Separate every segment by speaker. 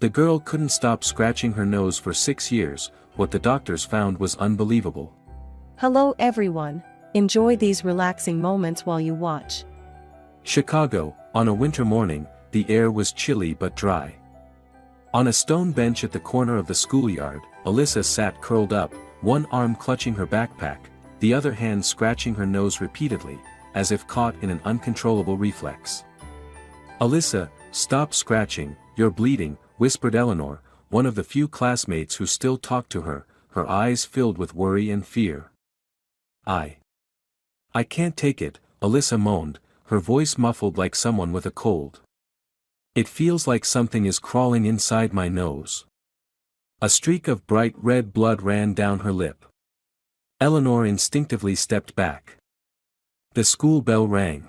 Speaker 1: The girl couldn't stop scratching her nose for 6 years. What the doctors found was unbelievable.
Speaker 2: Hello everyone. Enjoy these relaxing moments while you watch.
Speaker 1: Chicago, on a winter morning, the air was chilly but dry. On a stone bench at the corner of the schoolyard, Alyssa sat curled up, one arm clutching her backpack, the other hand scratching her nose repeatedly, as if caught in an uncontrollable reflex. "Alyssa, stop scratching, you're bleeding," whispered Eleanor, one of the few classmates who still talked to her, her eyes filled with worry and fear. I can't take it," Alyssa moaned, her voice muffled like someone with a cold. "It feels like something is crawling inside my nose." A streak of bright red blood ran down her lip. Eleanor instinctively stepped back. The school bell rang.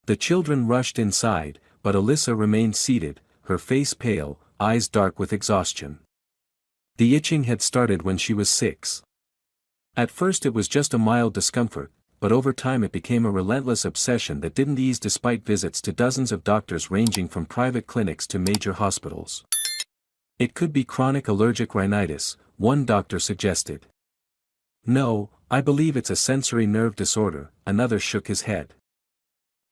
Speaker 1: The children rushed inside, but Alyssa remained seated, her face pale, eyes dark with exhaustion. The itching had started when she was 6. At first it was just a mild discomfort, but over time it became a relentless obsession that didn't ease despite visits to dozens of doctors ranging from private clinics to major hospitals. It could be chronic allergic rhinitis, one doctor suggested. "No, I believe it's a sensory nerve disorder," another shook his head.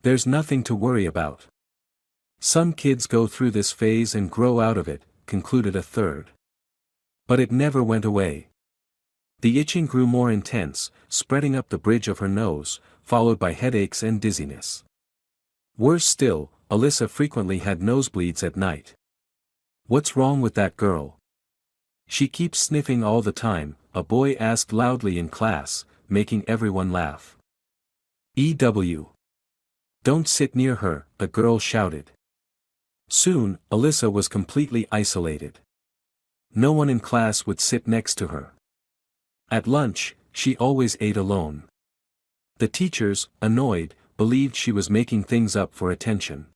Speaker 1: "There's nothing to worry about. Some kids go through this phase and grow out of it," concluded a third. But it never went away. The itching grew more intense, spreading up the bridge of her nose, followed by headaches and dizziness. Worse still, Alyssa frequently had nosebleeds at night. "What's wrong with that girl? She keeps sniffing all the time," a boy asked loudly in class, making everyone laugh. "EW. Don't sit near her," a girl shouted. Soon, Alyssa was completely isolated. No one in class would sit next to her. At lunch, she always ate alone. The teachers, annoyed, believed she was making things up for attention.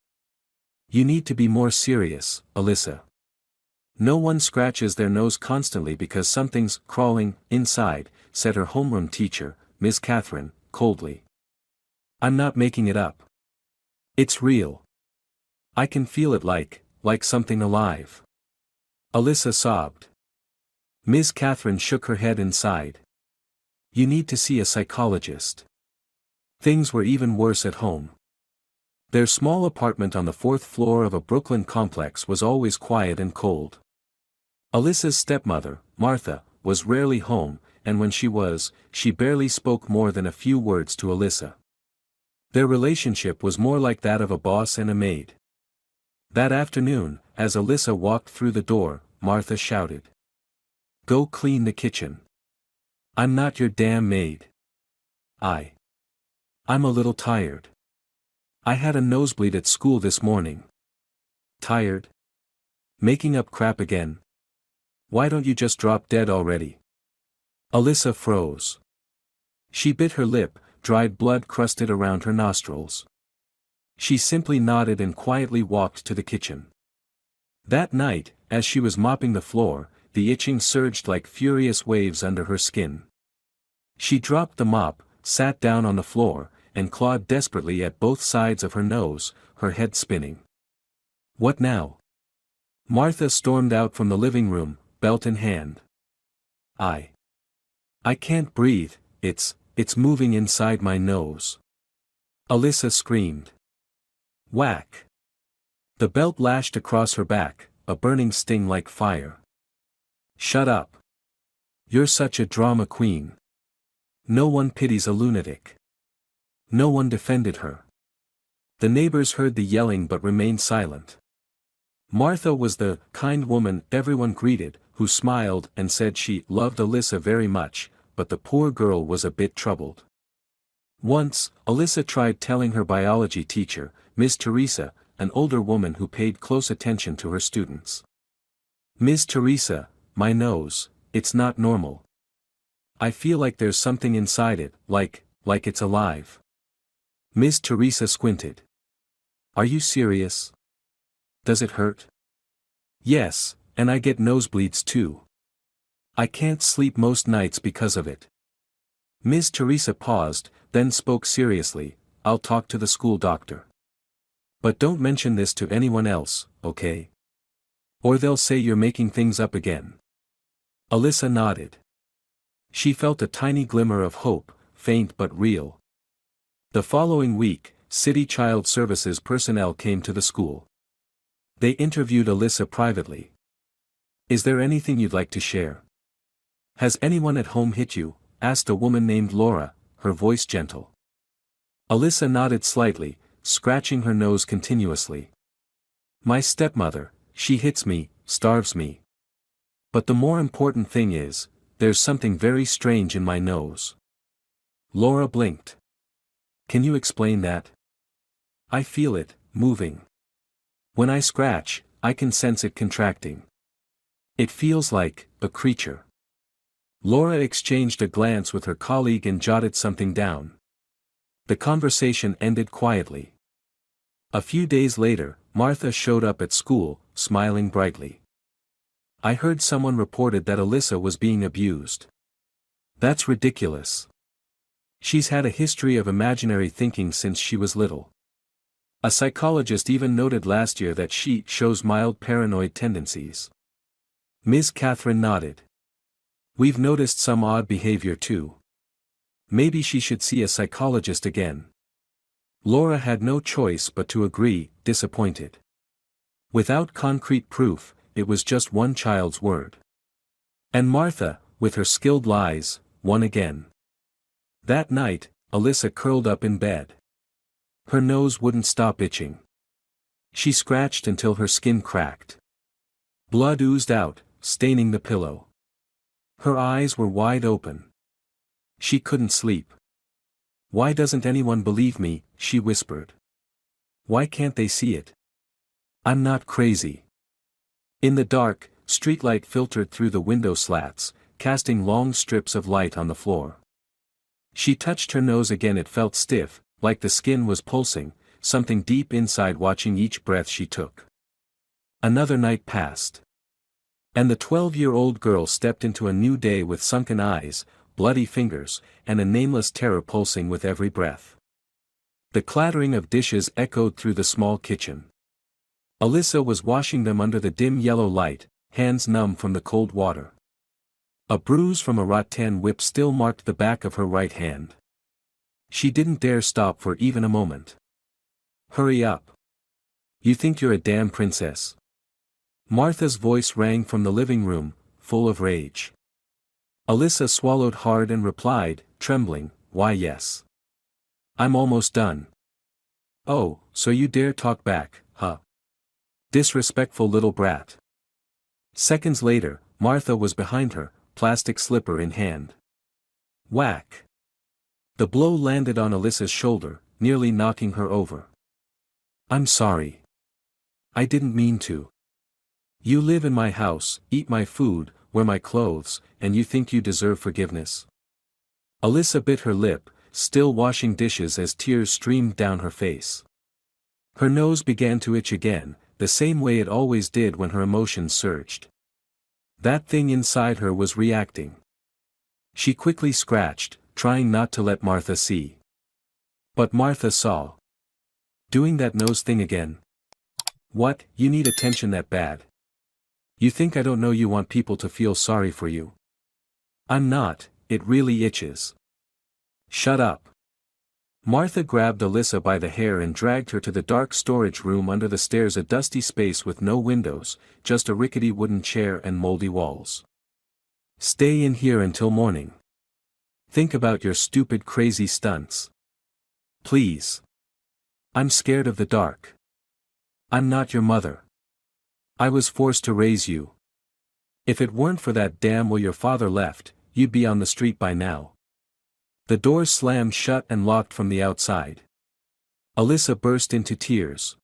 Speaker 1: "You need to be more serious, Alyssa. No one scratches their nose constantly because something's crawling inside," said her homeroom teacher, Ms. Catherine, coldly. "I'm not making it up. It's real. I can feel it like something alive." Alyssa sobbed. Ms. Catherine shook her head and sighed. "You need to see a psychologist." Things were even worse at home. Their small apartment on the 4th floor of a Brooklyn complex was always quiet and cold. Alyssa's stepmother, Martha, was rarely home, and when she was, she barely spoke more than a few words to Alyssa. Their relationship was more like that of a boss and a maid. That afternoon, as Alyssa walked through the door, Martha shouted, "Go clean the kitchen. I'm not your damn maid. I'm a little tired. I had a nosebleed at school this morning." "Tired? Making up crap again? Why don't you just drop dead already?" Alyssa froze. She bit her lip, dried blood crusted around her nostrils. She simply nodded and quietly walked to the kitchen. That night, as she was mopping the floor, the itching surged like furious waves under her skin. She dropped the mop, sat down on the floor, and clawed desperately at both sides of her nose, her head spinning. "What now?" Martha stormed out from the living room, belt in hand. I can't breathe, it's moving inside my nose." Alyssa screamed. Whack! The belt lashed across her back, a burning sting like fire. "Shut up. You're such a drama queen. No one pities a lunatic." No one defended her. The neighbors heard the yelling but remained silent. Martha was the kind woman everyone greeted, who smiled and said she loved Alyssa very much, but the poor girl was a bit troubled. Once, Alyssa tried telling her biology teacher, Miss Teresa, an older woman who paid close attention to her students. "Miss Teresa, my nose, it's not normal. I feel like there's something inside it, like it's alive." Miss Teresa squinted. "Are you serious? Does it hurt?" "Yes, and I get nosebleeds too. I can't sleep most nights because of it." Miss Teresa paused, then spoke seriously, "I'll talk to the school doctor. But don't mention this to anyone else, okay? Or they'll say you're making things up again. Alyssa nodded. She felt a tiny glimmer of hope, faint but real. The following week, City Child Services personnel came to the school. They interviewed Alyssa privately. "Is there anything you'd like to share? Has anyone at home hit you?" asked a woman named Laura, her voice gentle. Alyssa nodded slightly, scratching her nose continuously. "My stepmother, she hits me, starves me. But the more important thing is, there's something very strange in my nose." Laura blinked. "Can you explain that?" "I feel it, moving. When I scratch, I can sense it contracting. It feels like a creature." Laura exchanged a glance with her colleague and jotted something down. The conversation ended quietly. A few days later, Martha showed up at school, smiling brightly. "I heard someone reported that Alyssa was being abused." "That's ridiculous. She's had a history of imaginary thinking since she was little. A psychologist even noted last year that she shows mild paranoid tendencies." Ms. Catherine nodded. "We've noticed some odd behavior too. Maybe she should see a psychologist again." Laura had no choice but to agree, disappointed. Without concrete proof, it was just one child's word. And Martha, with her skilled lies, won again. That night, Alyssa curled up in bed. Her nose wouldn't stop itching. She scratched until her skin cracked. Blood oozed out, staining the pillow. Her eyes were wide open. She couldn't sleep. "Why doesn't anyone believe me?" she whispered. "Why can't they see it? I'm not crazy." In the dark, streetlight filtered through the window slats, casting long strips of light on the floor. She touched her nose again. It felt stiff, like the skin was pulsing, something deep inside watching each breath she took. Another night passed. And the 12-year-old girl stepped into a new day with sunken eyes, bloody fingers, and a nameless terror pulsing with every breath. The clattering of dishes echoed through the small kitchen. Alyssa was washing them under the dim yellow light, hands numb from the cold water. A bruise from a rattan whip still marked the back of her right hand. She didn't dare stop for even a moment. "Hurry up. You think you're a damn princess." Martha's voice rang from the living room, full of rage. Alyssa swallowed hard and replied, trembling, "Why yes. I'm almost done." "Oh, so you dare talk back, huh? Disrespectful little brat." Seconds later, Martha was behind her, plastic slipper in hand. Whack! The blow landed on Alyssa's shoulder, nearly knocking her over. "I'm sorry. I didn't mean to. You live in my house, eat my food, wear my clothes, and you think you deserve forgiveness?" Alyssa bit her lip, still washing dishes as tears streamed down her face. Her nose began to itch again, the same way it always did when her emotions surged. That thing inside her was reacting. She quickly scratched, trying not to let Martha see. But Martha saw. "Doing that nose thing again? What, you need attention that bad? You think I don't know you want people to feel sorry for you? I'm not, it really itches. Shut up." Martha grabbed Alyssa by the hair and dragged her to the dark storage room under the stairs, a dusty space with no windows, just a rickety wooden chair and moldy walls. "Stay in here until morning. Think about your stupid crazy stunts. Please. I'm scared of the dark. I'm not your mother. I was forced to raise you. If it weren't for that damn will your father left, you'd be on the street by now." The door slammed shut and locked from the outside. Alyssa burst into tears.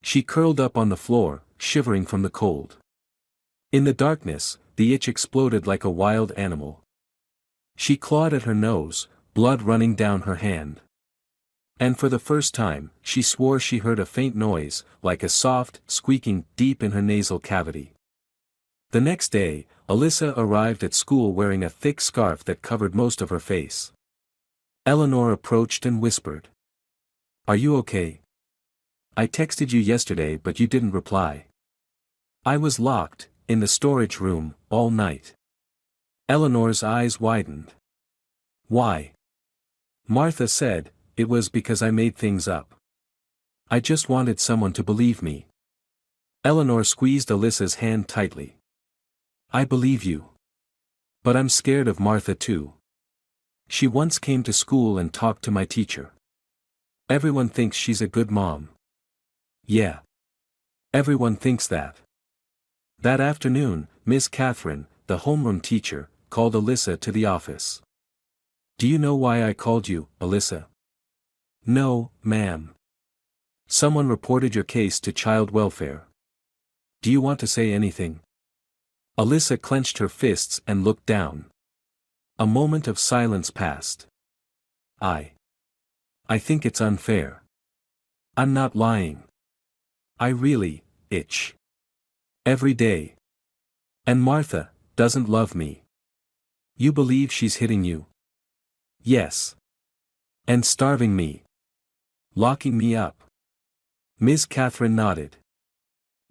Speaker 1: She curled up on the floor, shivering from the cold. In the darkness, the itch exploded like a wild animal. She clawed at her nose, blood running down her hand. And for the first time, she swore she heard a faint noise, like a soft, squeaking, deep in her nasal cavity. The next day, Alyssa arrived at school wearing a thick scarf that covered most of her face. Eleanor approached and whispered, "Are you okay? I texted you yesterday but you didn't reply." I was locked, in the storage room, all night. Eleanor's eyes widened. Why? Martha said, it was because I made things up. I just wanted someone to believe me. Eleanor squeezed Alyssa's hand tightly. I believe you. But I'm scared of Martha too. She once came to school and talked to my teacher. Everyone thinks she's a good mom. Yeah. Everyone thinks that. That afternoon, Miss Catherine, the homeroom teacher, called Alyssa to the office. Do you know why I called you, Alyssa? No, ma'am. Someone reported your case to child welfare. Do you want to say anything? Alyssa clenched her fists and looked down. A moment of silence passed. I think it's unfair. I'm not lying. I really itch. Every day. And Martha doesn't love me. You believe she's hitting you? Yes. And starving me. Locking me up. Ms. Catherine nodded.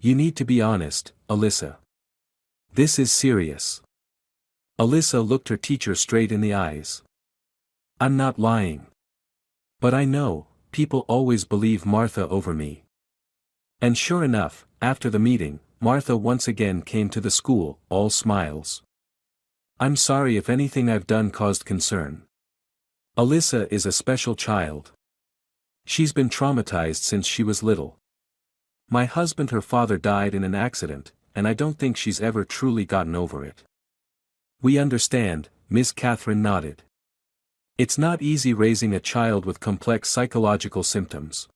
Speaker 1: You need to be honest, Alyssa. This is serious. Alyssa looked her teacher straight in the eyes. I'm not lying. But I know, people always believe Martha over me. And sure enough, after the meeting, Martha once again came to the school, all smiles. I'm sorry if anything I've done caused concern. Alyssa is a special child. She's been traumatized since she was little. My husband, her father, died in an accident, and I don't think she's ever truly gotten over it. We understand, Miss Catherine nodded. It's not easy raising a child with complex psychological symptoms.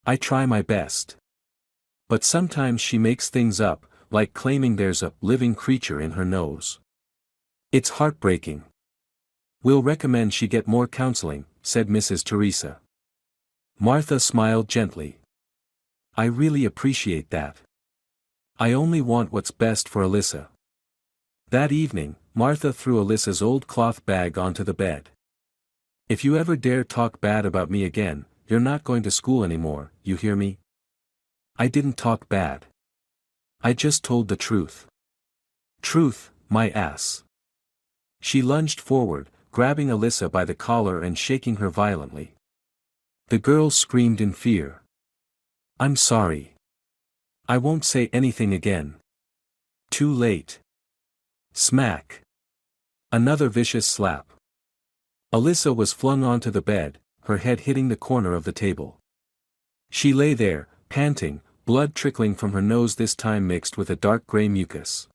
Speaker 1: I try my best. But sometimes she makes things up, like claiming there's a living creature in her nose. It's heartbreaking. We'll recommend she get more counseling, said Mrs. Teresa. Martha smiled gently. I really appreciate that. I only want what's best for Alyssa. That evening, Martha threw Alyssa's old cloth bag onto the bed. If you ever dare talk bad about me again, you're not going to school anymore, you hear me? I didn't talk bad. I just told the truth. Truth, my ass. She lunged forward, grabbing Alyssa by the collar and shaking her violently. The girl screamed in fear. I'm sorry. I won't say anything again. Too late. Smack. Another vicious slap. Alyssa was flung onto the bed, her head hitting the corner of the table. She lay there, panting, blood trickling from her nose, this time mixed with a dark gray mucus.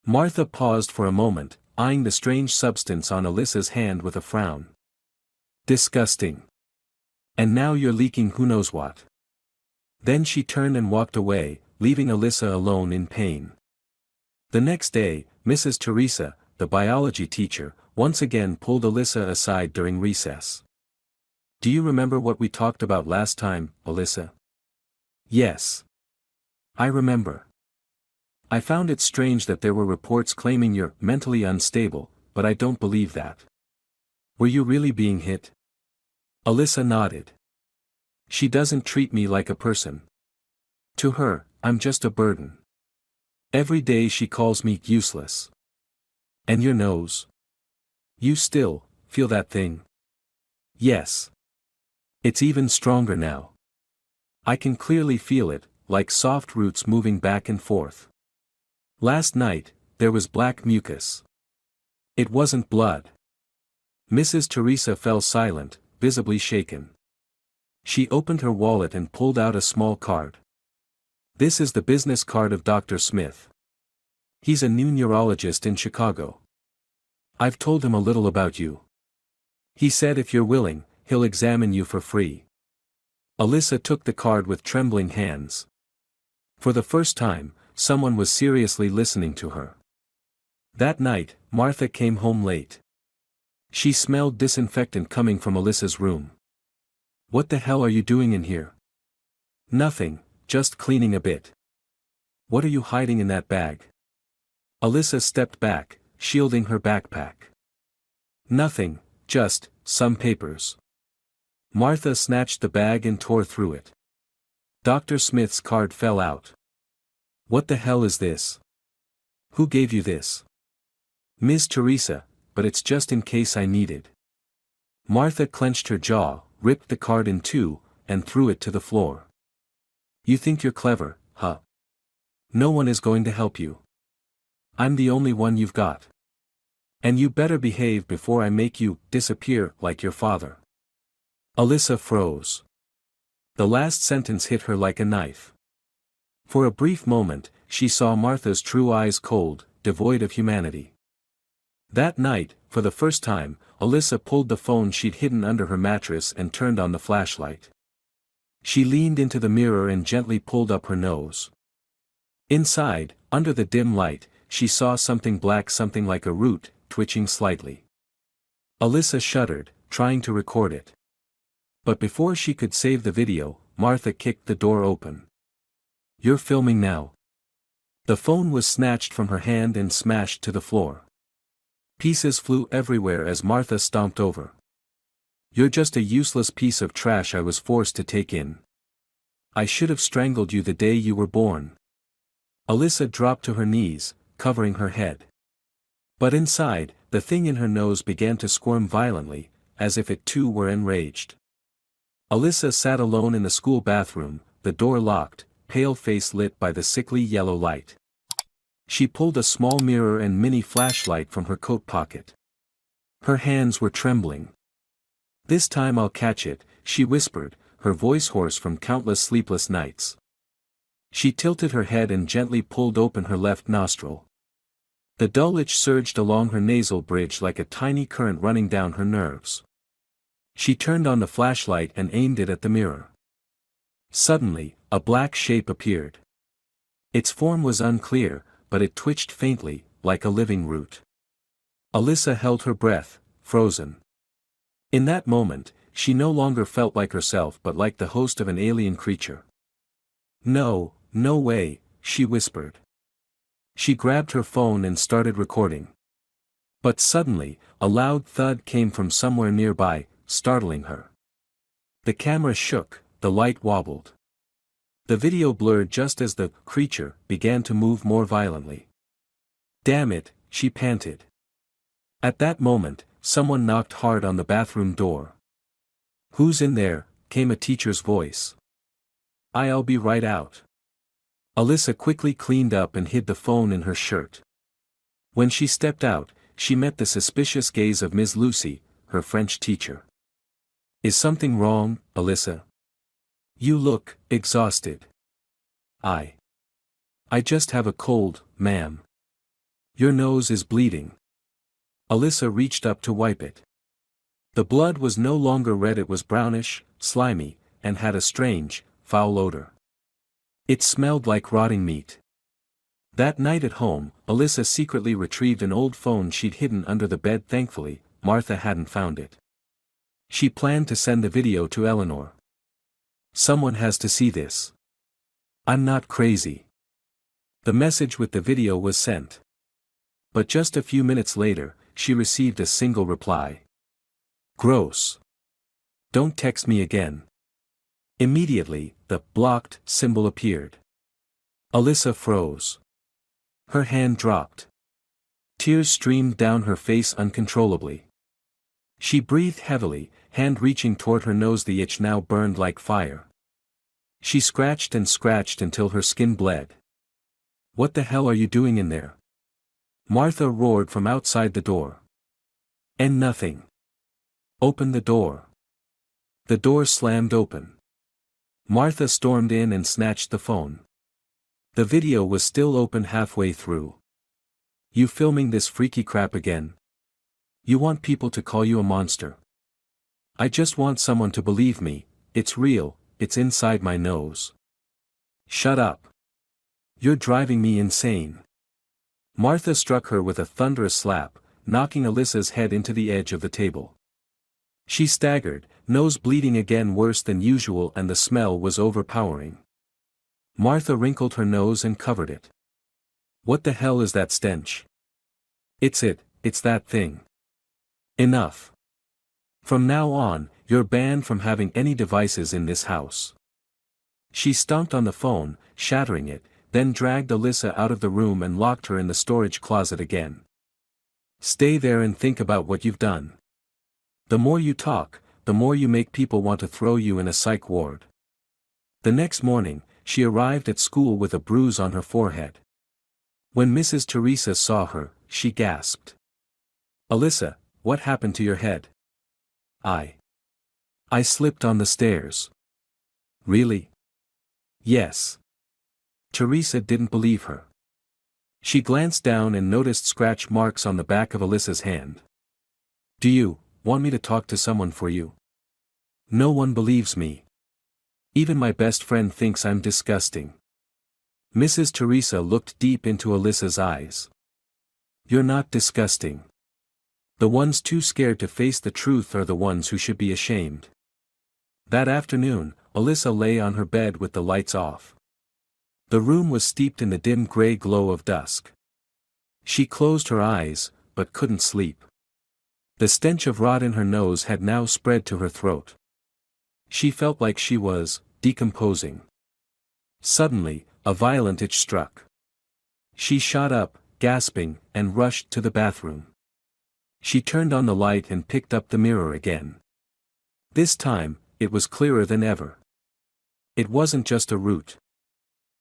Speaker 1: Martha paused for a moment, eyeing the strange substance on Alyssa's hand with a frown. Disgusting. And now you're leaking who knows what. Then she turned and walked away, leaving Alyssa alone in pain. The next day, Mrs. Teresa, the biology teacher, once again pulled Alyssa aside during recess. Do you remember what we talked about last time, Alyssa? Yes. I remember. I found it strange that there were reports claiming you're mentally unstable, but I don't believe that. Were you really being hit? Alyssa nodded. She doesn't treat me like a person. To her, I'm just a burden. Every day she calls me useless. And your nose? You still feel that thing? Yes. It's even stronger now. I can clearly feel it, like soft roots moving back and forth. Last night, there was black mucus. It wasn't blood. Mrs. Teresa fell silent, visibly shaken. She opened her wallet and pulled out a small card. This is the business card of Dr. Smith. He's a new neurologist in Chicago. I've told him a little about you. He said if you're willing, he'll examine you for free. Alyssa took the card with trembling hands. For the first time, someone was seriously listening to her. That night, Martha came home late. She smelled disinfectant coming from Alyssa's room. What the hell are you doing in here? Nothing, just cleaning a bit. What are you hiding in that bag? Alyssa stepped back, shielding her backpack. Nothing, just some papers. Martha snatched the bag and tore through it. Dr. Smith's card fell out. What the hell is this? Who gave you this? Ms. Teresa, but it's just in case I need it. Martha clenched her jaw, ripped the card in two, and threw it to the floor. You think you're clever, huh? No one is going to help you. I'm the only one you've got. And you better behave before I make you disappear like your father. Alyssa froze. The last sentence hit her like a knife. For a brief moment, she saw Martha's true eyes cold, devoid of humanity. That night, for the first time, Alyssa pulled the phone she'd hidden under her mattress and turned on the flashlight. She leaned into the mirror and gently pulled up her nose. Inside, under the dim light, she saw something black, something like a root, twitching slightly. Alyssa shuddered, trying to record it. But before she could save the video, Martha kicked the door open. You're filming now. The phone was snatched from her hand and smashed to the floor. Pieces flew everywhere as Martha stomped over. You're just a useless piece of trash I was forced to take in. I should have strangled you the day you were born. Alyssa dropped to her knees, covering her head. But inside, the thing in her nose began to squirm violently, as if it too were enraged. Alyssa sat alone in the school bathroom, the door locked, pale face lit by the sickly yellow light. She pulled a small mirror and mini flashlight from her coat pocket. Her hands were trembling. This time I'll catch it, she whispered, her voice hoarse from countless sleepless nights. She tilted her head and gently pulled open her left nostril. The dull itch surged along her nasal bridge like a tiny current running down her nerves. She turned on the flashlight and aimed it at the mirror. Suddenly, a black shape appeared. Its form was unclear, but it twitched faintly, like a living root. Alyssa held her breath, frozen. In that moment, she no longer felt like herself but like the host of an alien creature. No, no way, she whispered. She grabbed her phone and started recording. But suddenly, a loud thud came from somewhere nearby, startling her. The camera shook, the light wobbled. The video blurred just as the creature began to move more violently. Damn it, she panted. At that moment, someone knocked hard on the bathroom door. Who's in there? Came a teacher's voice. I'll be right out. Alyssa quickly cleaned up and hid the phone in her shirt. When she stepped out, she met the suspicious gaze of Ms. Lucy, her French teacher. Is something wrong, Alyssa? You look exhausted. I just have a cold, ma'am. Your nose is bleeding. Alyssa reached up to wipe it. The blood was no longer red, it was brownish, slimy, and had a strange, foul odor. It smelled like rotting meat. That night at home, Alyssa secretly retrieved an old phone she'd hidden under the bed. Thankfully, Martha hadn't found it. She planned to send the video to Eleanor. Someone has to see this. I'm not crazy. The message with the video was sent. But just a few minutes later, she received a single reply. Gross. Don't text me again. Immediately, the blocked symbol appeared. Alyssa froze. Her hand dropped. Tears streamed down her face uncontrollably. She breathed heavily, hand reaching toward her nose. The itch now burned like fire. She scratched and scratched until her skin bled. What the hell are you doing in there? Martha roared from outside the door. And nothing. Open the door. The door slammed open. Martha stormed in and snatched the phone. The video was still open halfway through. You filming this freaky crap again? You want people to call you a monster? I just want someone to believe me, it's real, it's inside my nose. Shut up. You're driving me insane. Martha struck her with a thunderous slap, knocking Alyssa's head into the edge of the table. She staggered, nose bleeding again worse than usual, and the smell was overpowering. Martha wrinkled her nose and covered it. What the hell is that stench? It's that thing. Enough. From now on, you're banned from having any devices in this house. She stomped on the phone, shattering it, then dragged Alyssa out of the room and locked her in the storage closet again. Stay there and think about what you've done. The more you talk, the more you make people want to throw you in a psych ward. The next morning, she arrived at school with a bruise on her forehead. When Mrs. Teresa saw her, she gasped. "Alyssa, what happened to your head?" I slipped on the stairs." "Really?" "Yes." Teresa didn't believe her. She glanced down and noticed scratch marks on the back of Alyssa's hand. "Do you want me to talk to someone for you?" "No one believes me. Even my best friend thinks I'm disgusting." Mrs. Teresa looked deep into Alyssa's eyes. "You're not disgusting. The ones too scared to face the truth are the ones who should be ashamed." That afternoon, Alyssa lay on her bed with the lights off. The room was steeped in the dim gray glow of dusk. She closed her eyes, but couldn't sleep. The stench of rot in her nose had now spread to her throat. She felt like she was decomposing. Suddenly, a violent itch struck. She shot up, gasping, and rushed to the bathroom. She turned on the light and picked up the mirror again. This time, it was clearer than ever. It wasn't just a root.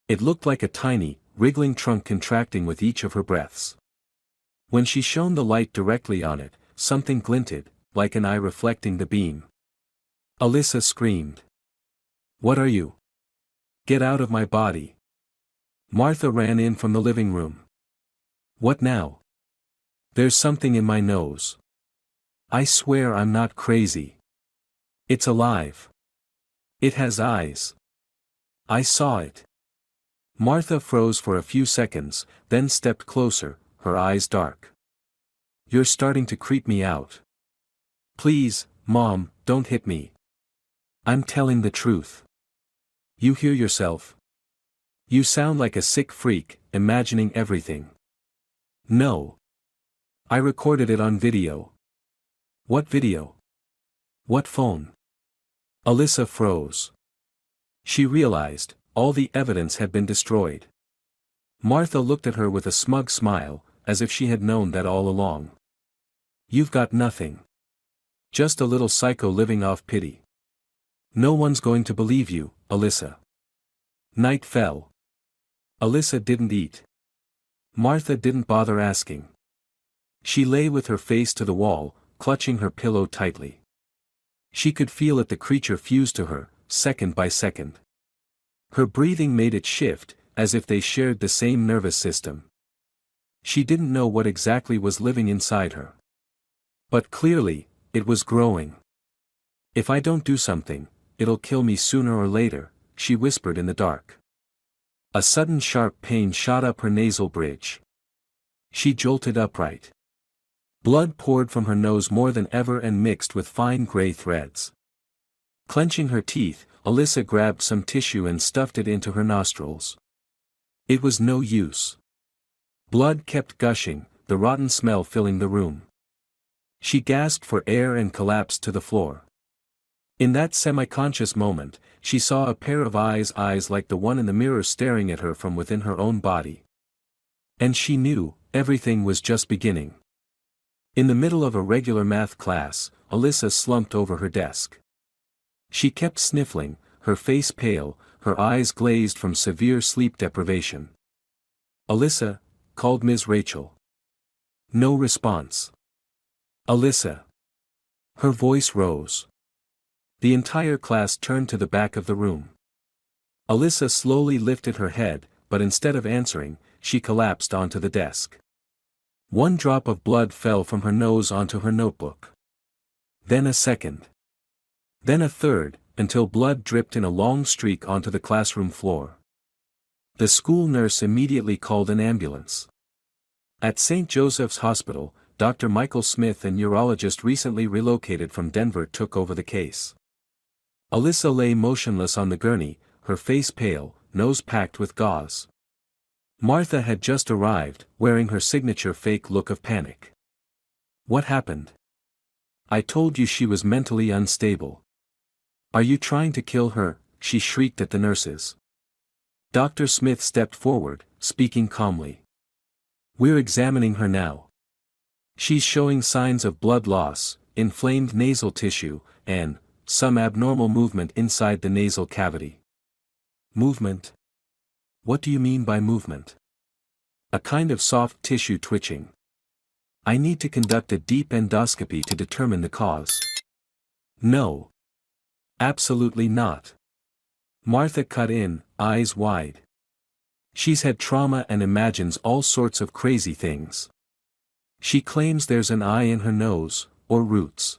Speaker 1: It looked like a tiny, wriggling trunk contracting with each of her breaths. When she shone the light directly on it, something glinted, like an eye reflecting the beam. Alyssa screamed. "What are you? Get out of my body." Martha ran in from the living room. "What now?" "There's something in my nose. I swear I'm not crazy. It's alive. It has eyes. I saw it." Martha froze for a few seconds, then stepped closer, her eyes dark. "You're starting to creep me out. Please, Mom, don't hit me. I'm telling the truth. You hear yourself? You sound like a sick freak, imagining everything." "No. I recorded it on video." "What video? What phone?" Alyssa froze. She realized, all the evidence had been destroyed. Martha looked at her with a smug smile, as if she had known that all along. "You've got nothing. Just a little psycho living off pity. No one's going to believe you, Alyssa." Night fell. Alyssa didn't eat. Martha didn't bother asking. She lay with her face to the wall, clutching her pillow tightly. She could feel it, the creature fused to her, second by second. Her breathing made it shift, as if they shared the same nervous system. She didn't know what exactly was living inside her. But clearly, it was growing. "If I don't do something, it'll kill me sooner or later," she whispered in the dark. A sudden sharp pain shot up her nasal bridge. She jolted upright. Blood poured from her nose more than ever and mixed with fine gray threads. Clenching her teeth, Alyssa grabbed some tissue and stuffed it into her nostrils. It was no use. Blood kept gushing, the rotten smell filling the room. She gasped for air and collapsed to the floor. In that semi-conscious moment, she saw a pair of eyes like the one in the mirror staring at her from within her own body. And she knew, everything was just beginning. In the middle of a regular math class, Alyssa slumped over her desk. She kept sniffling, her face pale, her eyes glazed from severe sleep deprivation. "Alyssa," called Ms. Rachel. No response. "Alyssa." Her voice rose. The entire class turned to the back of the room. Alyssa slowly lifted her head, but instead of answering, she collapsed onto the desk. One drop of blood fell from her nose onto her notebook. Then a second. Then a third, until blood dripped in a long streak onto the classroom floor. The school nurse immediately called an ambulance. At St. Joseph's Hospital, Dr. Michael Smith, a neurologist recently relocated from Denver, took over the case. Alyssa lay motionless on the gurney, her face pale, nose packed with gauze. Martha had just arrived, wearing her signature fake look of panic. "What happened? I told you she was mentally unstable. Are you trying to kill her?" she shrieked at the nurses. Dr. Smith stepped forward, speaking calmly. We're examining her now. She's showing signs of blood loss, inflamed nasal tissue, and some abnormal movement inside the nasal cavity. Movement? What do you mean by movement? A kind of soft tissue twitching. I need to conduct a deep endoscopy to determine the cause. No. Absolutely not. Martha cut in, eyes wide. She's had trauma and imagines all sorts of crazy things. She claims there's an eye in her nose, or roots.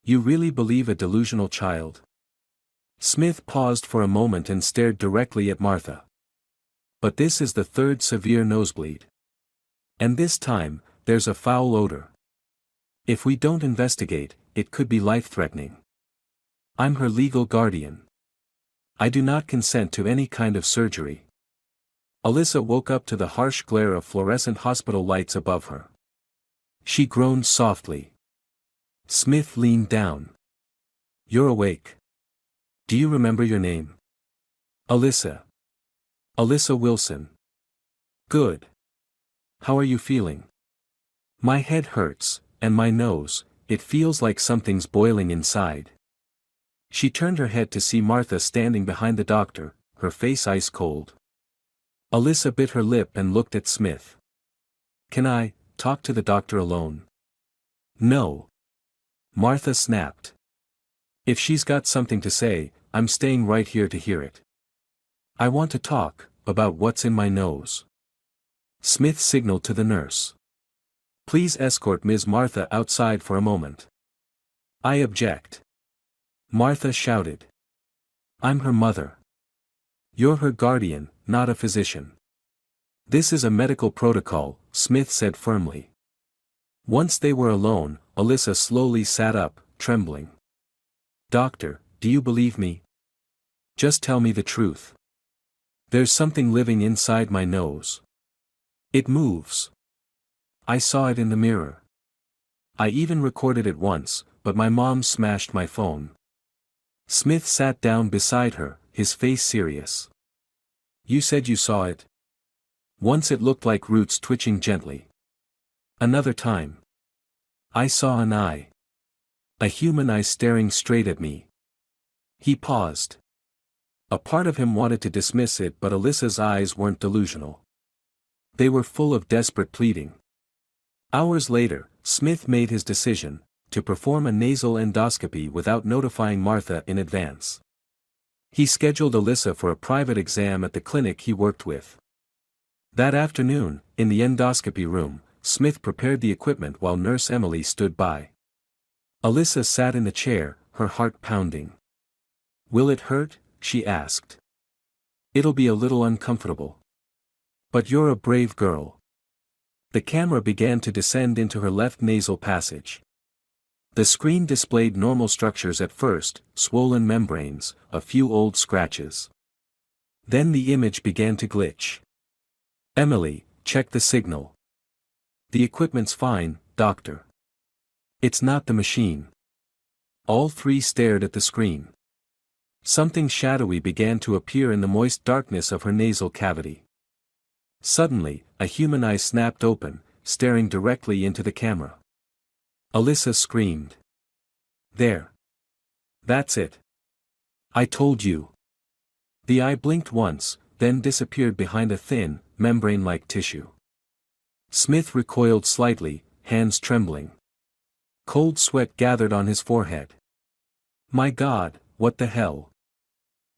Speaker 1: You really believe a delusional child? Smith paused for a moment and stared directly at Martha. But this is the third severe nosebleed. And this time, there's a foul odor. If we don't investigate, it could be life-threatening. I'm her legal guardian. I do not consent to any kind of surgery. Alyssa woke up to the harsh glare of fluorescent hospital lights above her. She groaned softly. Smith leaned down. You're awake. Do you remember your name? Alyssa. Alyssa Wilson. Good. How are you feeling? My head hurts, and my nose, it feels like something's boiling inside. She turned her head to see Martha standing behind the doctor, her face ice cold. Alyssa bit her lip and looked at Smith. Can I talk to the doctor alone? No. Martha snapped. If she's got something to say, I'm staying right here to hear it. I want to talk about what's in my nose. Smith signaled to the nurse. Please escort Ms. Martha outside for a moment. I object. Martha shouted. I'm her mother. You're her guardian, not a physician. This is a medical protocol, Smith said firmly. Once they were alone, Alyssa slowly sat up, trembling. Doctor, do you believe me? Just tell me the truth. There's something living inside my nose. It moves. I saw it in the mirror. I even recorded it once, but my mom smashed my phone. Smith sat down beside her, his face serious. You said you saw it? Once it looked like roots twitching gently. Another time. I saw an eye. A human eye staring straight at me. He paused. A part of him wanted to dismiss it, but Alyssa's eyes weren't delusional. They were full of desperate pleading. Hours later, Smith made his decision, to perform a nasal endoscopy without notifying Martha in advance. He scheduled Alyssa for a private exam at the clinic he worked with. That afternoon, in the endoscopy room, Smith prepared the equipment while Nurse Emily stood by. Alyssa sat in the chair, her heart pounding. Will it hurt? She asked. It'll be a little uncomfortable. But you're a brave girl. The camera began to descend into her left nasal passage. The screen displayed normal structures at first, swollen membranes, a few old scratches. Then the image began to glitch. Emily, check the signal. The equipment's fine, doctor. It's not the machine. All three stared at the screen. Something shadowy began to appear in the moist darkness of her nasal cavity. Suddenly, a human eye snapped open, staring directly into the camera. Alyssa screamed. There. That's it. I told you. The eye blinked once, then disappeared behind a thin, membrane-like tissue. Smith recoiled slightly, hands trembling. Cold sweat gathered on his forehead. My God, what the hell?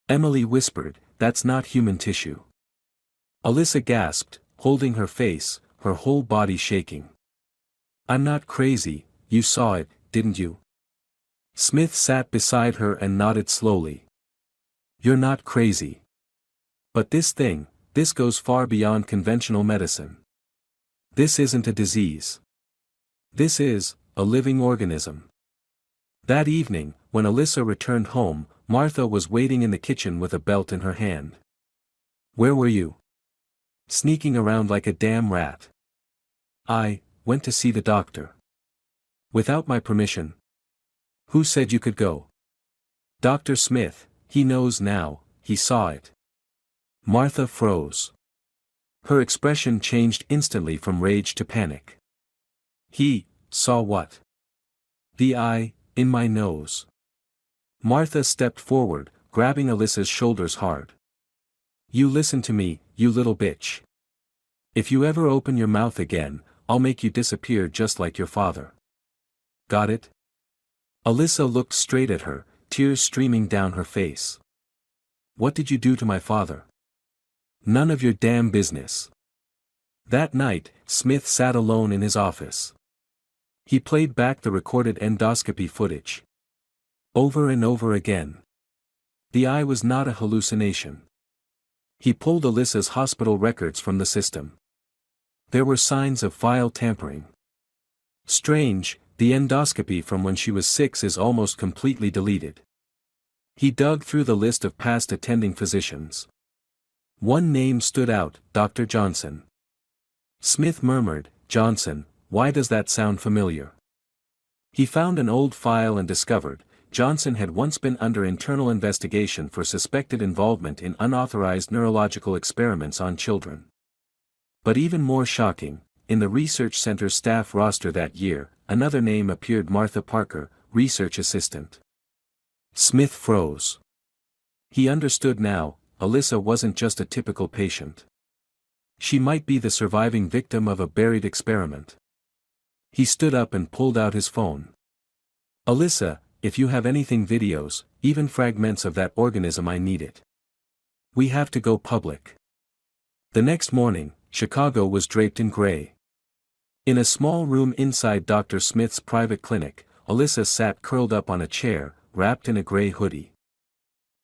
Speaker 1: Emily whispered, that's not human tissue. Alyssa gasped, holding her face, her whole body shaking. I'm not crazy, you saw it, didn't you? Smith sat beside her and nodded slowly. You're not crazy. But this goes far beyond conventional medicine. This isn't a disease. This is a living organism. That evening, when Alyssa returned home, Martha was waiting in the kitchen with a belt in her hand. Where were you? Sneaking around like a damn rat. I went to see the doctor. Without my permission. Who said you could go? Dr. Smith, he knows now, he saw it. Martha froze. Her expression changed instantly from rage to panic. He saw what? The eye in my nose. Martha stepped forward, grabbing Alyssa's shoulders hard. You listen to me, you little bitch. If you ever open your mouth again, I'll make you disappear just like your father. Got it? Alyssa looked straight at her, tears streaming down her face. What did you do to my father? None of your damn business. That night, Smith sat alone in his office. He played back the recorded endoscopy footage. Over and over again. The eye was not a hallucination. He pulled Alyssa's hospital records from the system. There were signs of file tampering. Strange, the endoscopy from when she was 6 is almost completely deleted. He dug through the list of past attending physicians. One name stood out, Dr. Johnson. Smith murmured, Johnson, why does that sound familiar? He found an old file and discovered, Johnson had once been under internal investigation for suspected involvement in unauthorized neurological experiments on children. But even more shocking, in the research center's staff roster that year, another name appeared, Martha Parker, research assistant. Smith froze. He understood now, Alyssa wasn't just a typical patient. She might be the surviving victim of a buried experiment. He stood up and pulled out his phone. Alyssa, if you have anything, videos, even fragments of that organism, I need it. We have to go public. The next morning, Chicago was draped in gray. In a small room inside Dr. Smith's private clinic, Alyssa sat curled up on a chair, wrapped in a gray hoodie.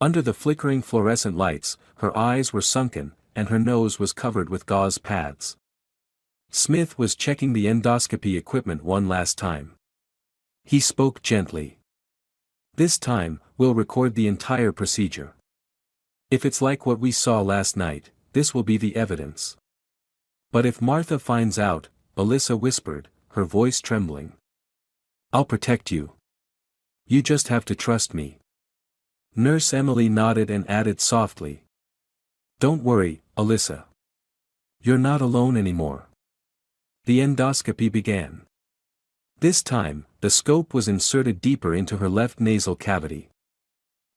Speaker 1: Under the flickering fluorescent lights, her eyes were sunken, and her nose was covered with gauze pads. Smith was checking the endoscopy equipment one last time. He spoke gently. This time, we'll record the entire procedure. If it's like what we saw last night, this will be the evidence. But if Martha finds out, Alyssa whispered, her voice trembling. I'll protect you. You just have to trust me. Nurse Emily nodded and added softly. Don't worry, Alyssa. You're not alone anymore. The endoscopy began. This time, the scope was inserted deeper into her left nasal cavity.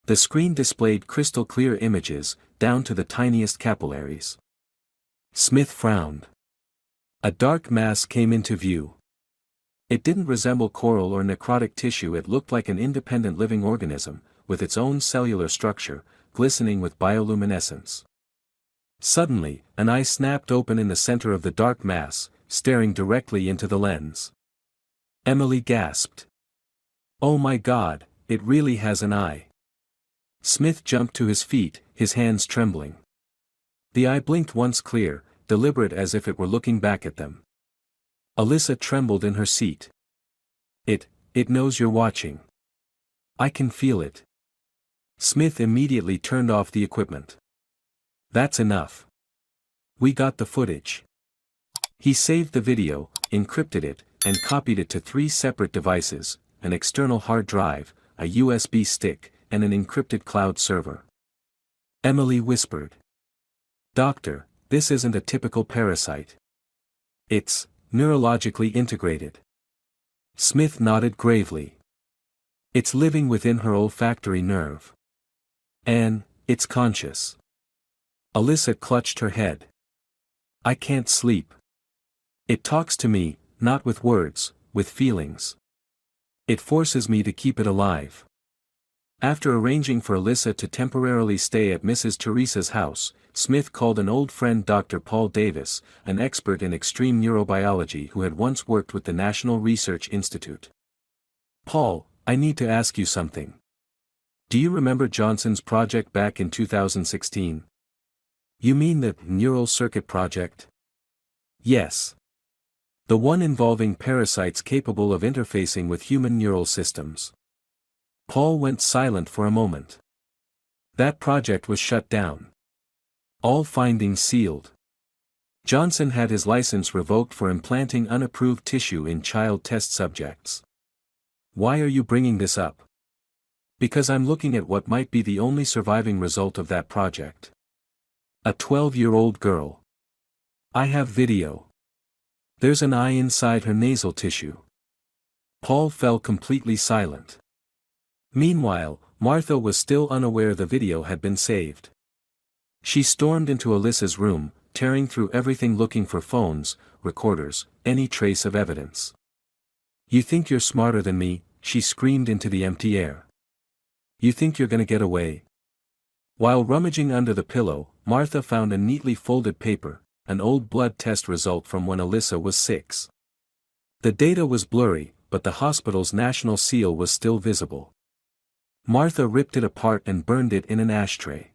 Speaker 1: The screen displayed crystal clear images, down to the tiniest capillaries. Smith frowned. A dark mass came into view. It didn't resemble coral or necrotic tissue, it looked like an independent living organism, with its own cellular structure, glistening with bioluminescence. Suddenly, an eye snapped open in the center of the dark mass, staring directly into the lens. Emily gasped. Oh my God, it really has an eye. Smith jumped to his feet, his hands trembling. The eye blinked once clear, deliberate as if it were looking back at them. Alyssa trembled in her seat. It knows you're watching. I can feel it. Smith immediately turned off the equipment. That's enough. We got the footage. He saved the video, encrypted it, and copied it to 3 separate devices, an external hard drive, a USB stick, and an encrypted cloud server. Emily whispered. Doctor, this isn't a typical parasite. It's neurologically integrated. Smith nodded gravely. It's living within her olfactory nerve. And it's conscious. Alyssa clutched her head. I can't sleep. It talks to me, not with words, with feelings. It forces me to keep it alive. After arranging for Alyssa to temporarily stay at Mrs. Teresa's house, Smith called an old friend, Dr. Paul Davis, an expert in extreme neurobiology who had once worked with the National Research Institute. Paul, I need to ask you something. Do you remember Johnson's project back in 2016? You mean the Neural Circuit Project? Yes. The one involving parasites capable of interfacing with human neural systems. Paul went silent for a moment. That project was shut down. All findings sealed. Johnson had his license revoked for implanting unapproved tissue in child test subjects. Why are you bringing this up? Because I'm looking at what might be the only surviving result of that project. A 12-year-old girl. I have video. There's an eye inside her nasal tissue. Paul fell completely silent. Meanwhile, Martha was still unaware the video had been saved. She stormed into Alyssa's room, tearing through everything looking for phones, recorders, any trace of evidence. "You think you're smarter than me," she screamed into the empty air. "You think you're gonna get away?" While rummaging under the pillow, Martha found a neatly folded paper, an old blood test result from when Alyssa was 6. The data was blurry, but the hospital's national seal was still visible. Martha ripped it apart and burned it in an ashtray.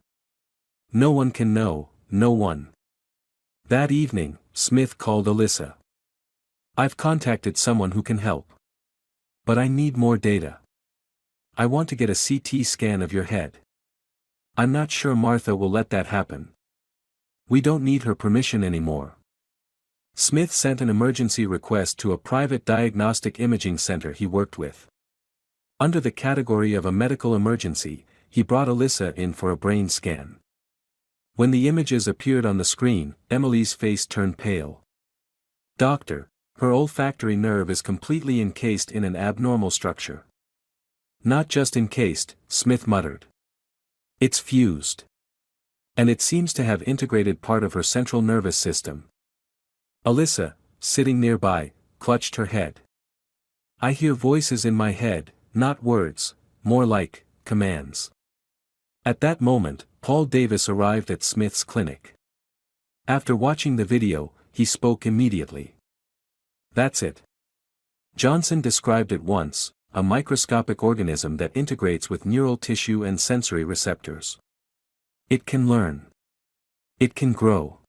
Speaker 1: No one can know, no one. That evening, Smith called Alyssa. "I've contacted someone who can help. But I need more data. I want to get a CT scan of your head." "I'm not sure Martha will let that happen. We don't need her permission anymore." Smith sent an emergency request to a private diagnostic imaging center he worked with. Under the category of a medical emergency, he brought Alyssa in for a brain scan. When the images appeared on the screen, Emily's face turned pale. "Doctor, her olfactory nerve is completely encased in an abnormal structure." "Not just encased," Smith muttered. "It's fused. And it seems to have integrated part of her central nervous system." Alyssa, sitting nearby, clutched her head. "I hear voices in my head, not words, more like commands." At that moment, Paul Davis arrived at Smith's clinic. After watching the video, he spoke immediately. "That's it. Johnson described it once, a microscopic organism that integrates with neural tissue and sensory receptors. It can learn. It can grow.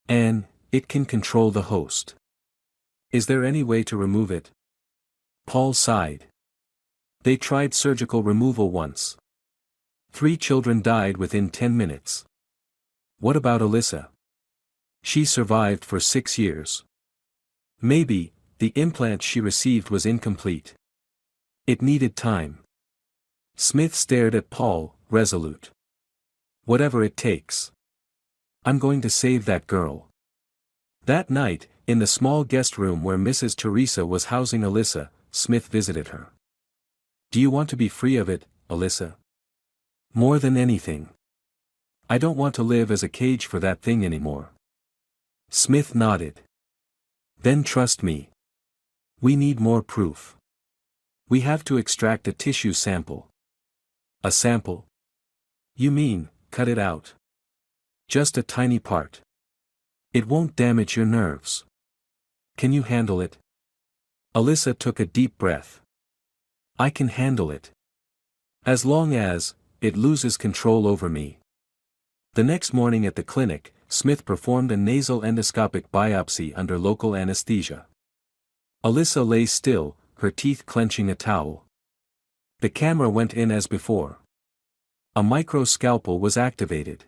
Speaker 1: And it can control the host. Is there any way to remove it?" Paul sighed. "They tried surgical removal once. 3 children died within 10 minutes. What about Alyssa? She survived for 6 years. Maybe, the implant she received was incomplete. It needed time." Smith stared at Paul, resolute. "Whatever it takes. I'm going to save that girl." That night, in the small guest room where Mrs. Teresa was housing Alyssa, Smith visited her. "Do you want to be free of it, Alyssa?" "More than anything. I don't want to live as a cage for that thing anymore." Smith nodded. "Then trust me. We need more proof. We have to extract a tissue sample." "A sample? You mean, cut it out?" "Just a tiny part. It won't damage your nerves. Can you handle it?" Alyssa took a deep breath. "I can handle it. As long as it loses control over me." The next morning at the clinic, Smith performed a nasal endoscopic biopsy under local anesthesia. Alyssa lay still, her teeth clenching a towel. The camera went in as before. A microscalpel was activated.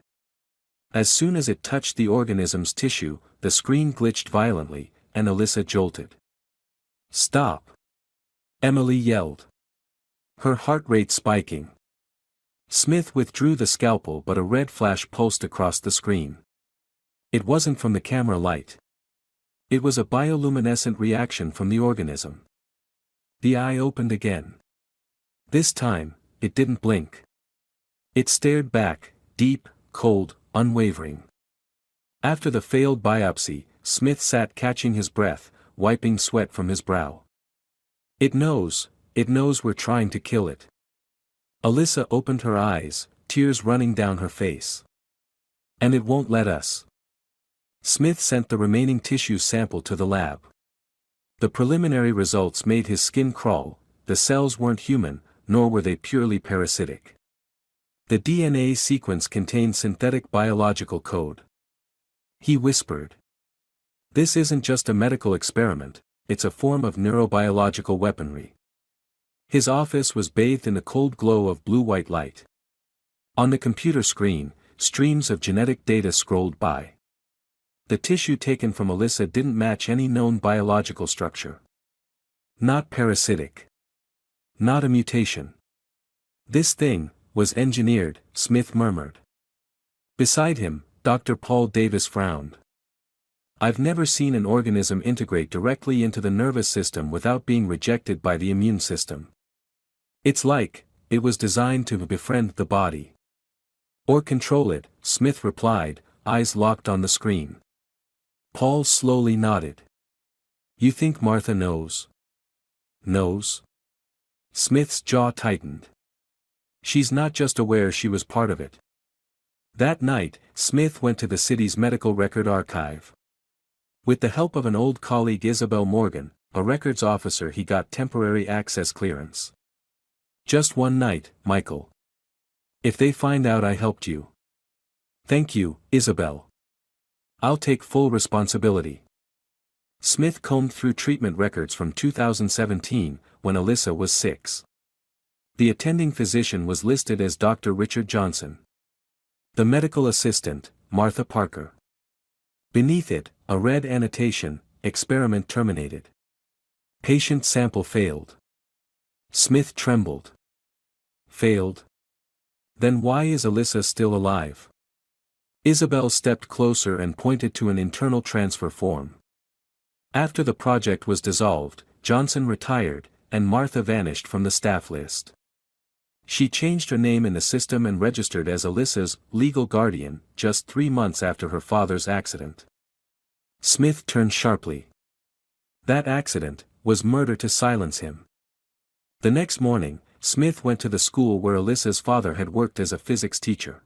Speaker 1: As soon as it touched the organism's tissue, the screen glitched violently, and Alyssa jolted. "Stop!" Emily yelled. Her heart rate spiking. Smith withdrew the scalpel, but a red flash pulsed across the screen. It wasn't from the camera light. It was a bioluminescent reaction from the organism. The eye opened again. This time, it didn't blink. It stared back, deep, cold, unwavering. After the failed biopsy, Smith sat catching his breath, wiping sweat from his brow. It knows we're trying to kill it." Alyssa opened her eyes, tears running down her face. "And it won't let us." Smith sent the remaining tissue sample to the lab. The preliminary results made his skin crawl. The cells weren't human, nor were they purely parasitic. The DNA sequence contained synthetic biological code. He whispered. "This isn't just a medical experiment, it's a form of neurobiological weaponry." His office was bathed in a cold glow of blue-white light. On the computer screen, streams of genetic data scrolled by. The tissue taken from Alyssa didn't match any known biological structure. Not parasitic. Not a mutation. This thing was engineered, Smith murmured. Beside him, Dr. Paul Davis frowned. I've never seen an organism integrate directly into the nervous system without being rejected by the immune system. It's like, it was designed to befriend the body. Or control it, Smith replied, eyes locked on the screen. Paul slowly nodded. You think Martha knows? Knows? Smith's jaw tightened. She's not just aware she was part of it. That night, Smith went to the city's medical record archive. With the help of an old colleague, Isabel Morgan, a records officer, he got temporary access clearance. Just one night, Michael. If they find out I helped you. Thank you, Isabel. I'll take full responsibility. Smith combed through treatment records from 2017, when Alyssa was 6. The attending physician was listed as Dr. Richard Johnson. The medical assistant, Martha Parker. Beneath it, a red annotation, experiment terminated. Patient sample failed. Smith trembled. Failed? Then why is Alyssa still alive? Isabel stepped closer and pointed to an internal transfer form. After the project was dissolved, Johnson retired, and Martha vanished from the staff list. She changed her name in the system and registered as Alyssa's legal guardian just 3 months after her father's accident. Smith turned sharply. That accident was murder to silence him. The next morning, Smith went to the school where Alyssa's father had worked as a physics teacher.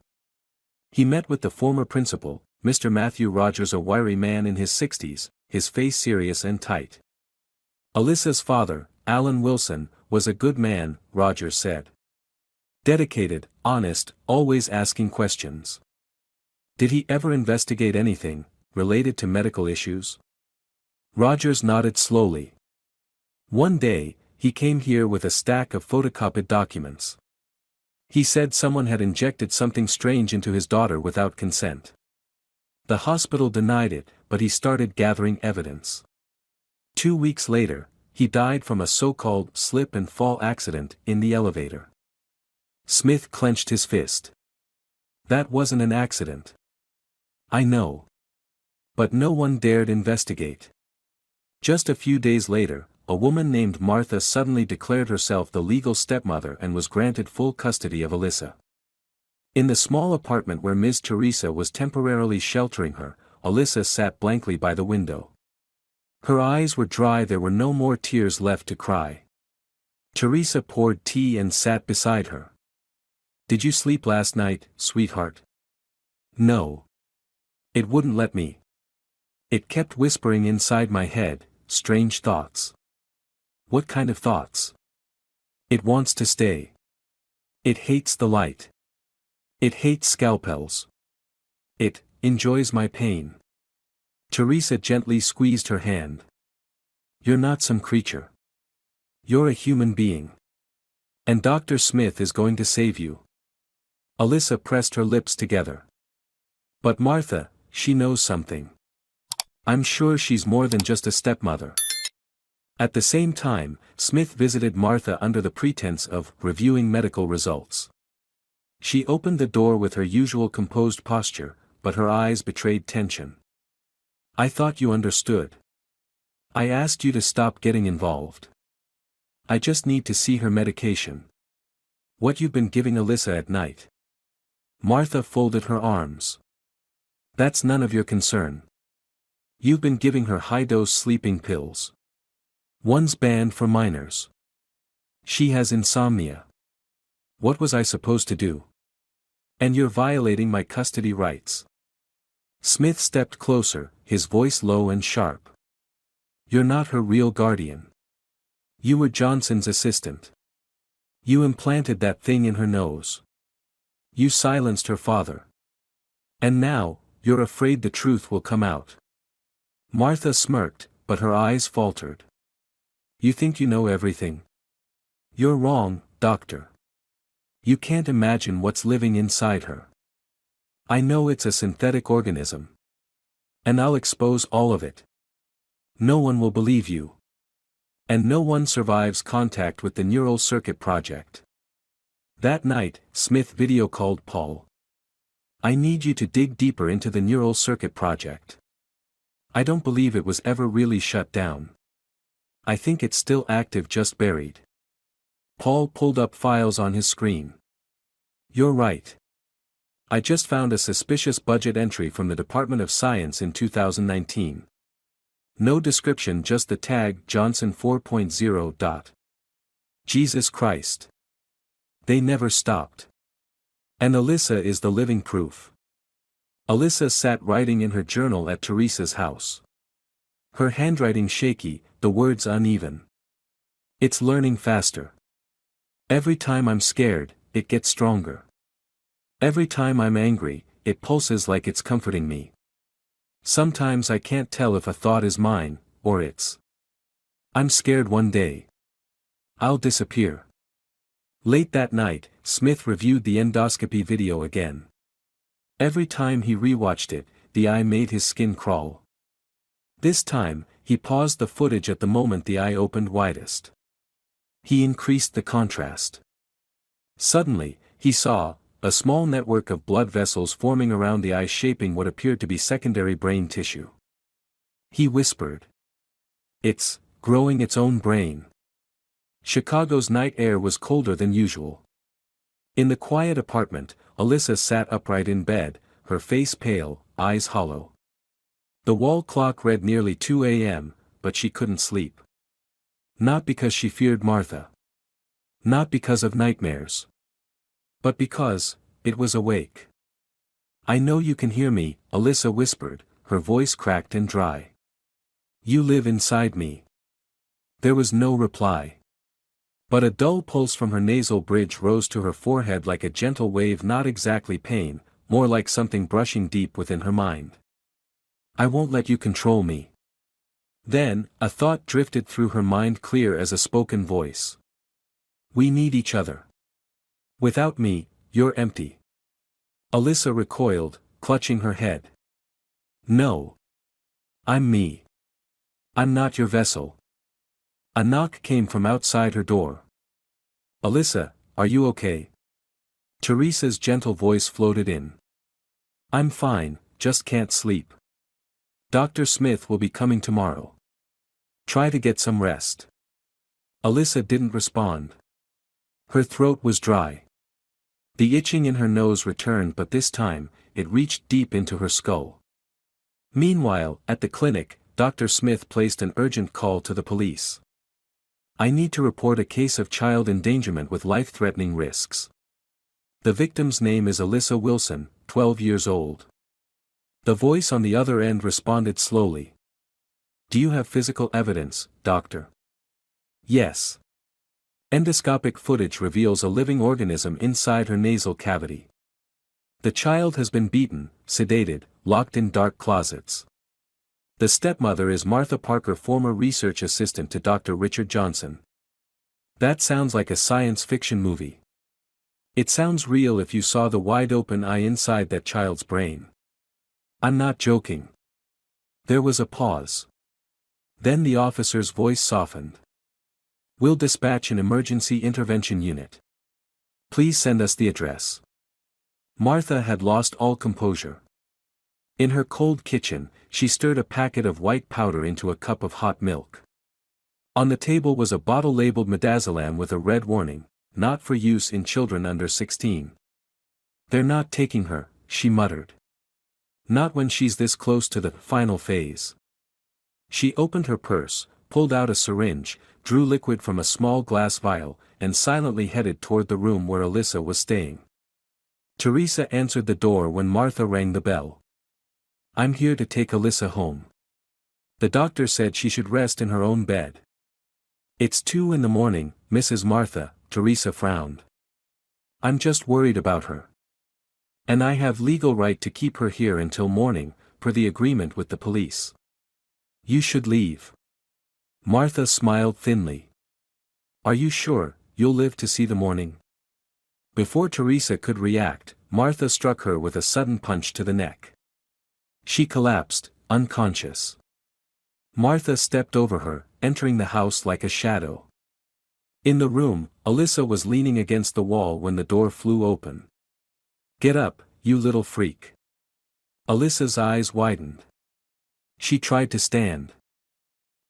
Speaker 1: He met with the former principal, Mr. Matthew Rogers, a wiry man in his 60s, his face serious and tight. Alyssa's father, Alan Wilson, was a good man, Rogers said. Dedicated, honest, always asking questions. Did he ever investigate anything related to medical issues? Rogers nodded slowly. One day, he came here with a stack of photocopied documents. He said someone had injected something strange into his daughter without consent. The hospital denied it, but he started gathering evidence. 2 weeks later, he died from a so-called slip and fall accident in the elevator. Smith clenched his fist. That wasn't an accident. I know. But no one dared investigate. Just a few days later, a woman named Martha suddenly declared herself the legal stepmother and was granted full custody of Alyssa. In the small apartment where Ms. Teresa was temporarily sheltering her, Alyssa sat blankly by the window. Her eyes were dry, there were no more tears left to cry. Teresa poured tea and sat beside her. Did you sleep last night, sweetheart? No. It wouldn't let me. It kept whispering inside my head, strange thoughts. What kind of thoughts? It wants to stay. It hates the light. It hates scalpels. It enjoys my pain. Teresa gently squeezed her hand. You're not some creature. You're a human being. And Dr. Smith is going to save you. Alyssa pressed her lips together. But Martha, she knows something. I'm sure she's more than just a stepmother. At the same time, Smith visited Martha under the pretense of reviewing medical results. She opened the door with her usual composed posture, but her eyes betrayed tension. I thought you understood. I asked you to stop getting involved. I just need to see her medication. What you've been giving Alyssa at night. Martha folded her arms. That's none of your concern. You've been giving her high-dose sleeping pills. One's banned for minors. She has insomnia. What was I supposed to do? And you're violating my custody rights. Smith stepped closer, his voice low and sharp. You're not her real guardian. You were Johnson's assistant. You implanted that thing in her nose. You silenced her father. And now, you're afraid the truth will come out. Martha smirked, but her eyes faltered. You think you know everything? You're wrong, doctor. You can't imagine what's living inside her. I know it's a synthetic organism. And I'll expose all of it. No one will believe you. And no one survives contact with the Neural Circuit Project. That night, Smith video called Paul. I need you to dig deeper into the neural circuit project. I don't believe it was ever really shut down. I think it's still active, just buried. Paul pulled up files on his screen. You're right. I just found a suspicious budget entry from the Department of Science in 2019. No description, just the tag Johnson 4.0. Jesus Christ. They never stopped. And Alyssa is the living proof. Alyssa sat writing in her journal at Teresa's house. Her handwriting shaky, the words uneven. It's learning faster. Every time I'm scared, it gets stronger. Every time I'm angry, it pulses like it's comforting me. Sometimes I can't tell if a thought is mine, or it's. I'm scared one day. I'll disappear. Late that night, Smith reviewed the endoscopy video again. Every time he rewatched it, the eye made his skin crawl. This time, he paused the footage at the moment the eye opened widest. He increased the contrast. Suddenly, he saw a small network of blood vessels forming around the eye, shaping what appeared to be secondary brain tissue. He whispered. It's growing its own brain. Chicago's night air was colder than usual. In the quiet apartment, Alyssa sat upright in bed, her face pale, eyes hollow. The wall clock read nearly 2 a.m., but she couldn't sleep. Not because she feared Martha. Not because of nightmares. But because it was awake. I know you can hear me, Alyssa whispered, her voice cracked and dry. You live inside me. There was no reply. But a dull pulse from her nasal bridge rose to her forehead like a gentle wave, not exactly pain, more like something brushing deep within her mind. I won't let you control me. Then, a thought drifted through her mind, clear as a spoken voice. We need each other. Without me, you're empty. Alyssa recoiled, clutching her head. No. I'm me. I'm not your vessel. A knock came from outside her door. Alyssa, are you okay? Teresa's gentle voice floated in. I'm fine, just can't sleep. Dr. Smith will be coming tomorrow. Try to get some rest. Alyssa didn't respond. Her throat was dry. The itching in her nose returned, but this time, it reached deep into her skull. Meanwhile, at the clinic, Dr. Smith placed an urgent call to the police. I need to report a case of child endangerment with life-threatening risks. The victim's name is Alyssa Wilson, 12 years old. The voice on the other end responded slowly. Do you have physical evidence, doctor? Yes. Endoscopic footage reveals a living organism inside her nasal cavity. The child has been beaten, sedated, locked in dark closets. The stepmother is Martha Parker, former research assistant to Dr. Richard Johnson. That sounds like a science fiction movie. It sounds real if you saw the wide-open eye inside that child's brain. I'm not joking. There was a pause. Then the officer's voice softened. We'll dispatch an emergency intervention unit. Please send us the address. Martha had lost all composure. In her cold kitchen, she stirred a packet of white powder into a cup of hot milk. On the table was a bottle labeled midazolam with a red warning, not for use in children under 16. They're not taking her, she muttered. Not when she's this close to the final phase. She opened her purse, pulled out a syringe, drew liquid from a small glass vial, and silently headed toward the room where Alyssa was staying. Teresa answered the door when Martha rang the bell. I'm here to take Alyssa home. The doctor said she should rest in her own bed. It's 2 a.m, Mrs. Martha, Teresa frowned. I'm just worried about her. And I have legal right to keep her here until morning, per the agreement with the police. You should leave. Martha smiled thinly. Are you sure you'll live to see the morning? Before Teresa could react, Martha struck her with a sudden punch to the neck. She collapsed, unconscious. Martha stepped over her, entering the house like a shadow. In the room, Alyssa was leaning against the wall when the door flew open. Get up, you little freak. Alyssa's eyes widened. She tried to stand.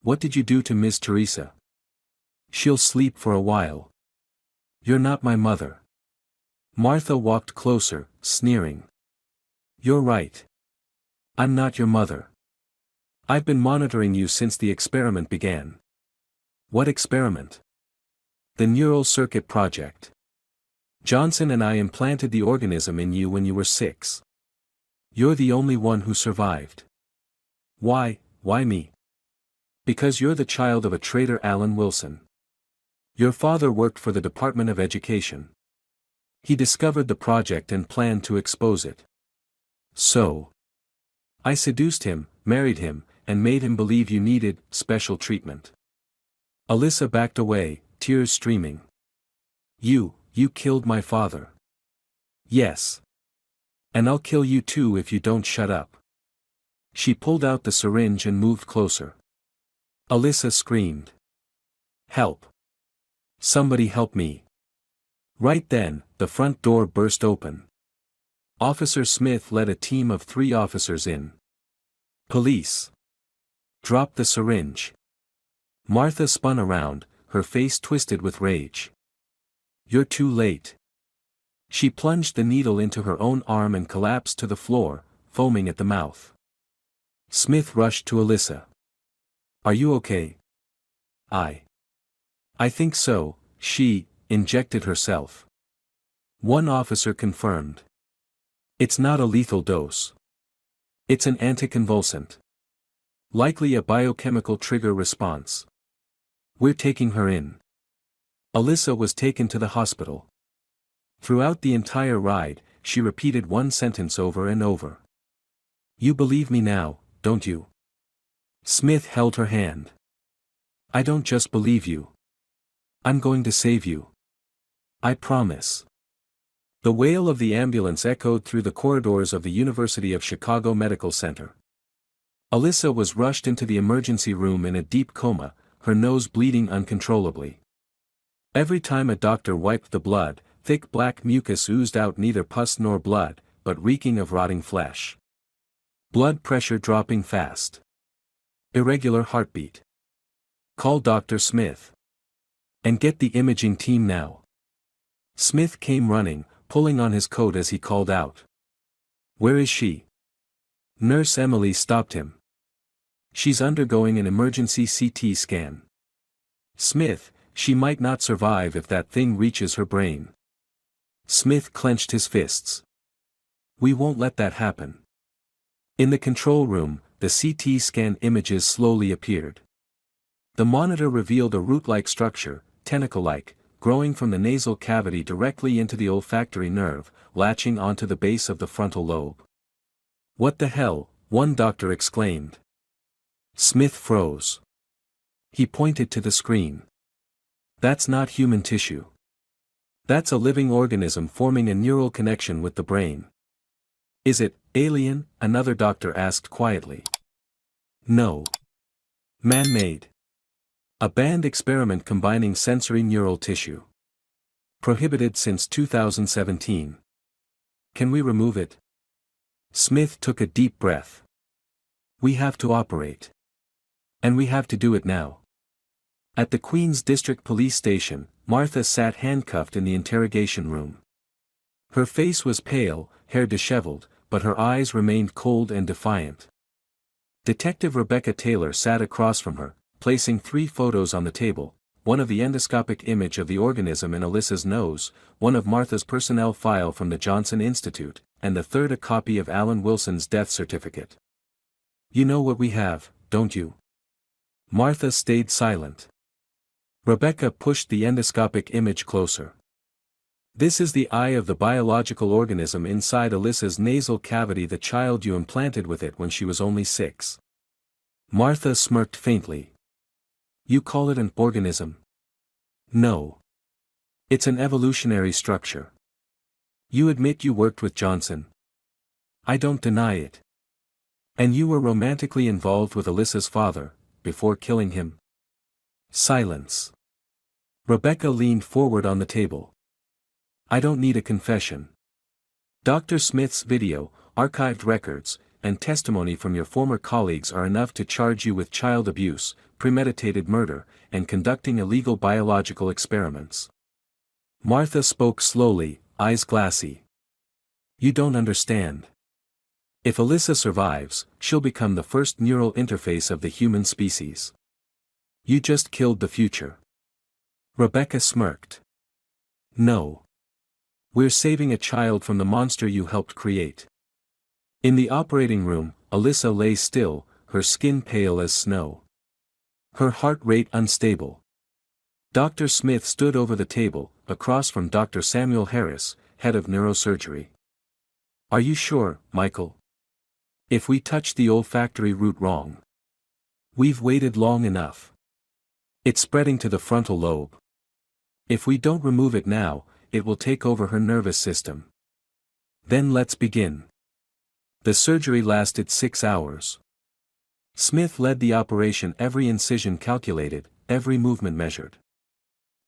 Speaker 1: What did you do to Miss Teresa? She'll sleep for a while. You're not my mother. Martha walked closer, sneering. You're right. I'm not your mother. I've been monitoring you since the experiment began. What experiment? The Neural Circuit Project. Johnson and I implanted the organism in you when you were 6. You're the only one who survived. Why me? Because you're the child of a traitor, Alan Wilson. Your father worked for the Department of Education. He discovered the project and planned to expose it. So, I seduced him, married him, and made him believe you needed special treatment. Alyssa backed away, tears streaming. You killed my father. Yes. And I'll kill you too if you don't shut up. She pulled out the syringe and moved closer. Alyssa screamed. Help. Somebody help me. Right then, the front door burst open. Officer Smith led a team of 3 officers in. Police. Drop the syringe. Martha spun around, her face twisted with rage. You're too late. She plunged the needle into her own arm and collapsed to the floor, foaming at the mouth. Smith rushed to Alyssa. Are you okay? I think so, she injected herself. One officer confirmed. It's not a lethal dose. It's an anticonvulsant. Likely a biochemical trigger response. We're taking her in. Alyssa was taken to the hospital. Throughout the entire ride, she repeated one sentence over and over. You believe me now, don't you? Smith held her hand. I don't just believe you. I'm going to save you. I promise. The wail of the ambulance echoed through the corridors of the University of Chicago Medical Center. Alyssa was rushed into the emergency room in a deep coma, her nose bleeding uncontrollably. Every time a doctor wiped the blood, thick black mucus oozed out, neither pus nor blood, but reeking of rotting flesh. Blood pressure dropping fast. Irregular heartbeat. Call Dr. Smith. And get the imaging team now. Smith came running, pulling on his coat as he called out. Where is she? Nurse Emily stopped him. She's undergoing an emergency CT scan. Smith, she might not survive if that thing reaches her brain. Smith clenched his fists. We won't let that happen. In the control room, the CT scan images slowly appeared. The monitor revealed a root-like structure, tentacle-like, growing from the nasal cavity directly into the olfactory nerve, latching onto the base of the frontal lobe. What the hell? One doctor exclaimed. Smith froze. He pointed to the screen. That's not human tissue. That's a living organism forming a neural connection with the brain. Is it alien? Another doctor asked quietly. No. Man-made. A banned experiment combining sensory neural tissue. Prohibited since 2017. Can we remove it? Smith took a deep breath. We have to operate. And we have to do it now. At the Queens District Police Station, Martha sat handcuffed in the interrogation room. Her face was pale, hair disheveled, but her eyes remained cold and defiant. Detective Rebecca Taylor sat across from her, placing 3 photos on the table, one of the endoscopic image of the organism in Alyssa's nose, one of Martha's personnel file from the Johnson Institute, and the third a copy of Alan Wilson's death certificate. You know what we have, don't you? Martha stayed silent. Rebecca pushed the endoscopic image closer. This is the eye of the biological organism inside Alyssa's nasal cavity, the child you implanted with it when she was only 6. Martha smirked faintly. You call it an organism? No. It's an evolutionary structure. You admit you worked with Johnson. I don't deny it. And you were romantically involved with Alyssa's father, before killing him? Silence. Rebecca leaned forward on the table. I don't need a confession. Dr. Smith's video, archived records, and testimony from your former colleagues are enough to charge you with child abuse, premeditated murder, and conducting illegal biological experiments. Martha spoke slowly, eyes glassy. You don't understand. If Alyssa survives, she'll become the first neural interface of the human species. You just killed the future. Rebecca smirked. No. We're saving a child from the monster you helped create. In the operating room, Alyssa lay still, her skin pale as snow. Her heart rate unstable. Dr. Smith stood over the table, across from Dr. Samuel Harris, head of neurosurgery. Are you sure, Michael? If we touched the olfactory root wrong. We've waited long enough. It's spreading to the frontal lobe. If we don't remove it now, it will take over her nervous system. Then let's begin. The surgery lasted 6 hours. Smith led the operation, every incision calculated, every movement measured.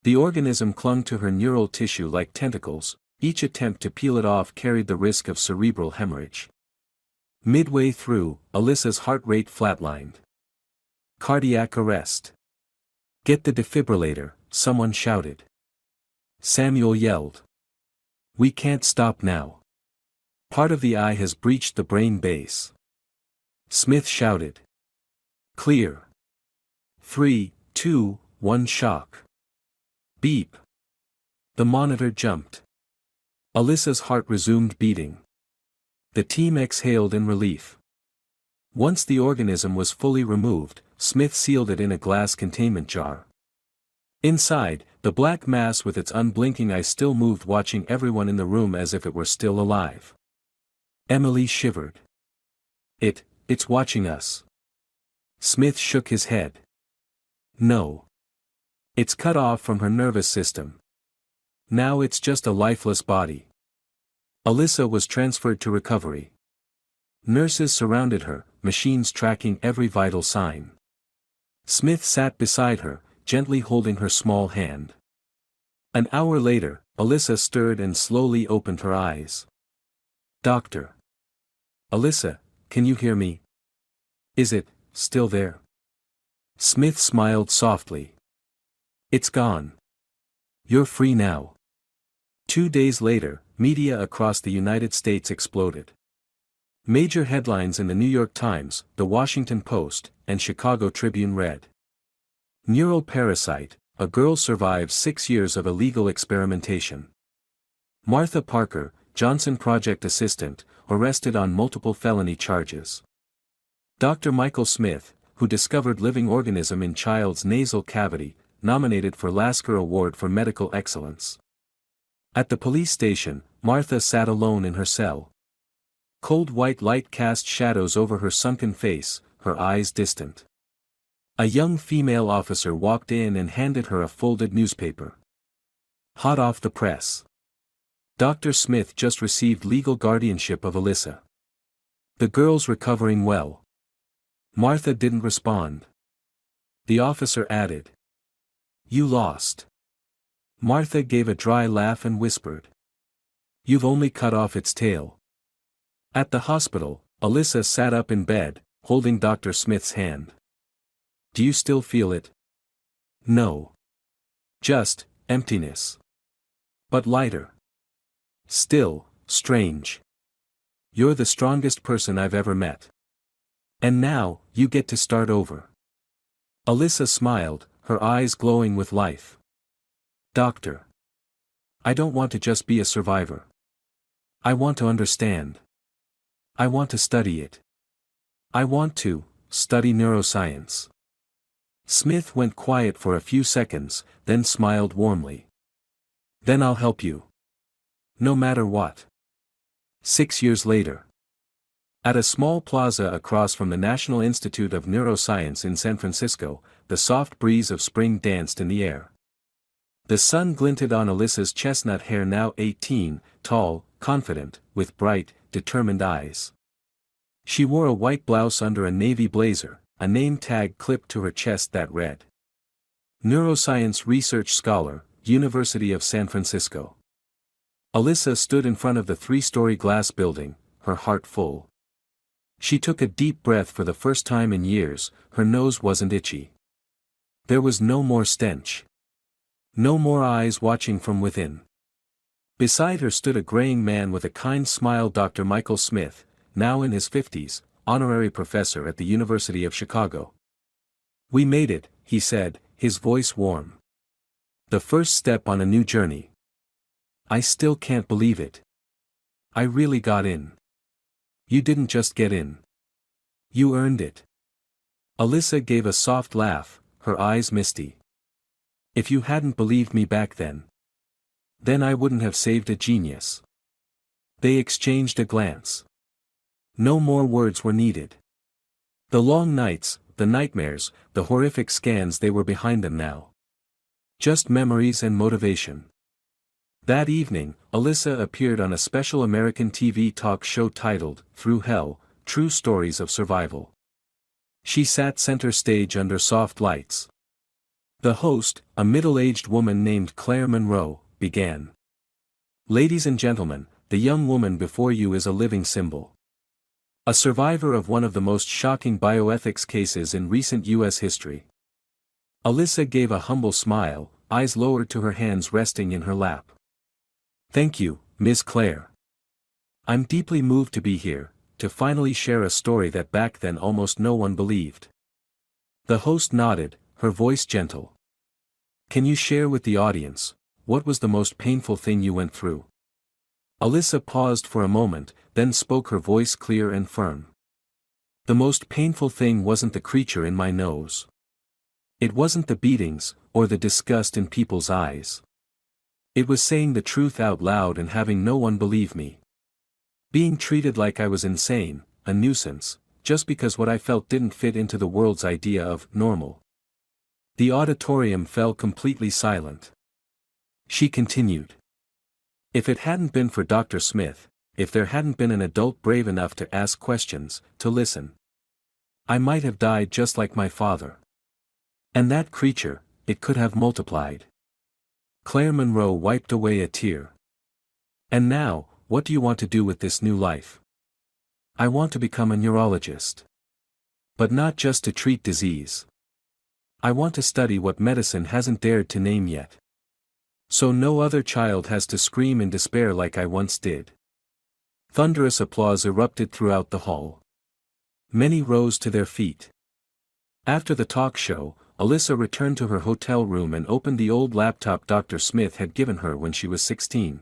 Speaker 1: The organism clung to her neural tissue like tentacles, each attempt to peel it off carried the risk of cerebral hemorrhage. Midway through, Alyssa's heart rate flatlined. Cardiac arrest. Get the defibrillator, someone shouted. Samuel yelled. We can't stop now. Part of the eye has breached the brain base. Smith shouted. Clear. 3, 2, 1 shock. Beep. The monitor jumped. Alyssa's heart resumed beating. The team exhaled in relief. Once the organism was fully removed, Smith sealed it in a glass containment jar. Inside, the black mass with its unblinking eye still moved, watching everyone in the room as if it were still alive. Emily shivered. It's watching us. Smith shook his head. No. It's cut off from her nervous system. Now it's just a lifeless body. Alyssa was transferred to recovery. Nurses surrounded her, machines tracking every vital sign. Smith sat beside her, gently holding her small hand. An hour later, Alyssa stirred and slowly opened her eyes. Doctor. Alyssa, can you hear me? Is it still there? Smith smiled softly. It's gone. You're free now. 2 days later, media across the United States exploded. Major headlines in the New York Times, the Washington Post, and Chicago Tribune read. Neural parasite, a girl survives 6 years of illegal experimentation. Martha Parker, Johnson Project assistant, arrested on multiple felony charges. Dr. Michael Smith, who discovered living organism in child's nasal cavity, nominated for Lasker Award for Medical Excellence. At the police station, Martha sat alone in her cell. Cold white light cast shadows over her sunken face, her eyes distant. A young female officer walked in and handed her a folded newspaper. Hot off the press. Dr. Smith just received legal guardianship of Alyssa. The girl's recovering well. Martha didn't respond. The officer added. You lost. Martha gave a dry laugh and whispered. You've only cut off its tail. At the hospital, Alyssa sat up in bed, holding Dr. Smith's hand. Do you still feel it? No. Just emptiness. But lighter. Still, strange. You're the strongest person I've ever met. And now, you get to start over. Alyssa smiled, her eyes glowing with life. Doctor. I don't want to just be a survivor. I want to understand. I want to study it. I want to study neuroscience. Smith went quiet for a few seconds, then smiled warmly. Then I'll help you. No matter what. 6 years later. At a small plaza across from the National Institute of Neuroscience in San Francisco, the soft breeze of spring danced in the air. The sun glinted on Alyssa's chestnut hair, now 18, tall, confident, with bright, determined eyes. She wore a white blouse under a navy blazer, a name tag clipped to her chest that read. Neuroscience Research Scholar, University of San Francisco. Alyssa stood in front of the three-story glass building, her heart full. She took a deep breath for the first time in years. Her nose wasn't itchy. There was no more stench. No more eyes watching from within. Beside her stood a graying man with a kind smile. Dr. Michael Smith, now in his 50s, honorary professor at the University of Chicago. "We made it," he said, his voice warm. "The first step on a new journey. I still can't believe it. I really got in." "You didn't just get in. You earned it." Alyssa gave a soft laugh, her eyes misty. "If you hadn't believed me back then I wouldn't have saved a genius." They exchanged a glance. No more words were needed. The long nights, the nightmares, the horrific scans, they were behind them now. Just memories and motivation. That evening, Alyssa appeared on a special American TV talk show titled, Through Hell, True Stories of Survival. She sat center stage under soft lights. The host, a middle-aged woman named Claire Monroe, began. "Ladies and gentlemen, the young woman before you is a living symbol. A survivor of one of the most shocking bioethics cases in recent U.S. history." Alyssa gave a humble smile, eyes lowered to her hands resting in her lap. "Thank you, Ms. Claire. I'm deeply moved to be here, to finally share a story that back then almost no one believed." The host nodded, her voice gentle. "Can you share with the audience, what was the most painful thing you went through?" Alyssa paused for a moment, then spoke, her voice clear and firm. "The most painful thing wasn't the creature in my nose. It wasn't the beatings, or the disgust in people's eyes. It was saying the truth out loud and having no one believe me. Being treated like I was insane, a nuisance, just because what I felt didn't fit into the world's idea of normal." The auditorium fell completely silent. She continued. "If it hadn't been for Dr. Smith, if there hadn't been an adult brave enough to ask questions, to listen, I might have died just like my father. And that creature, it could have multiplied." Claire Monroe wiped away a tear. "And now, what do you want to do with this new life?" "I want to become a neurologist. But not just to treat disease. I want to study what medicine hasn't dared to name yet. So no other child has to scream in despair like I once did." Thunderous applause erupted throughout the hall. Many rose to their feet. After the talk show, Alyssa returned to her hotel room and opened the old laptop Dr. Smith had given her when she was 16.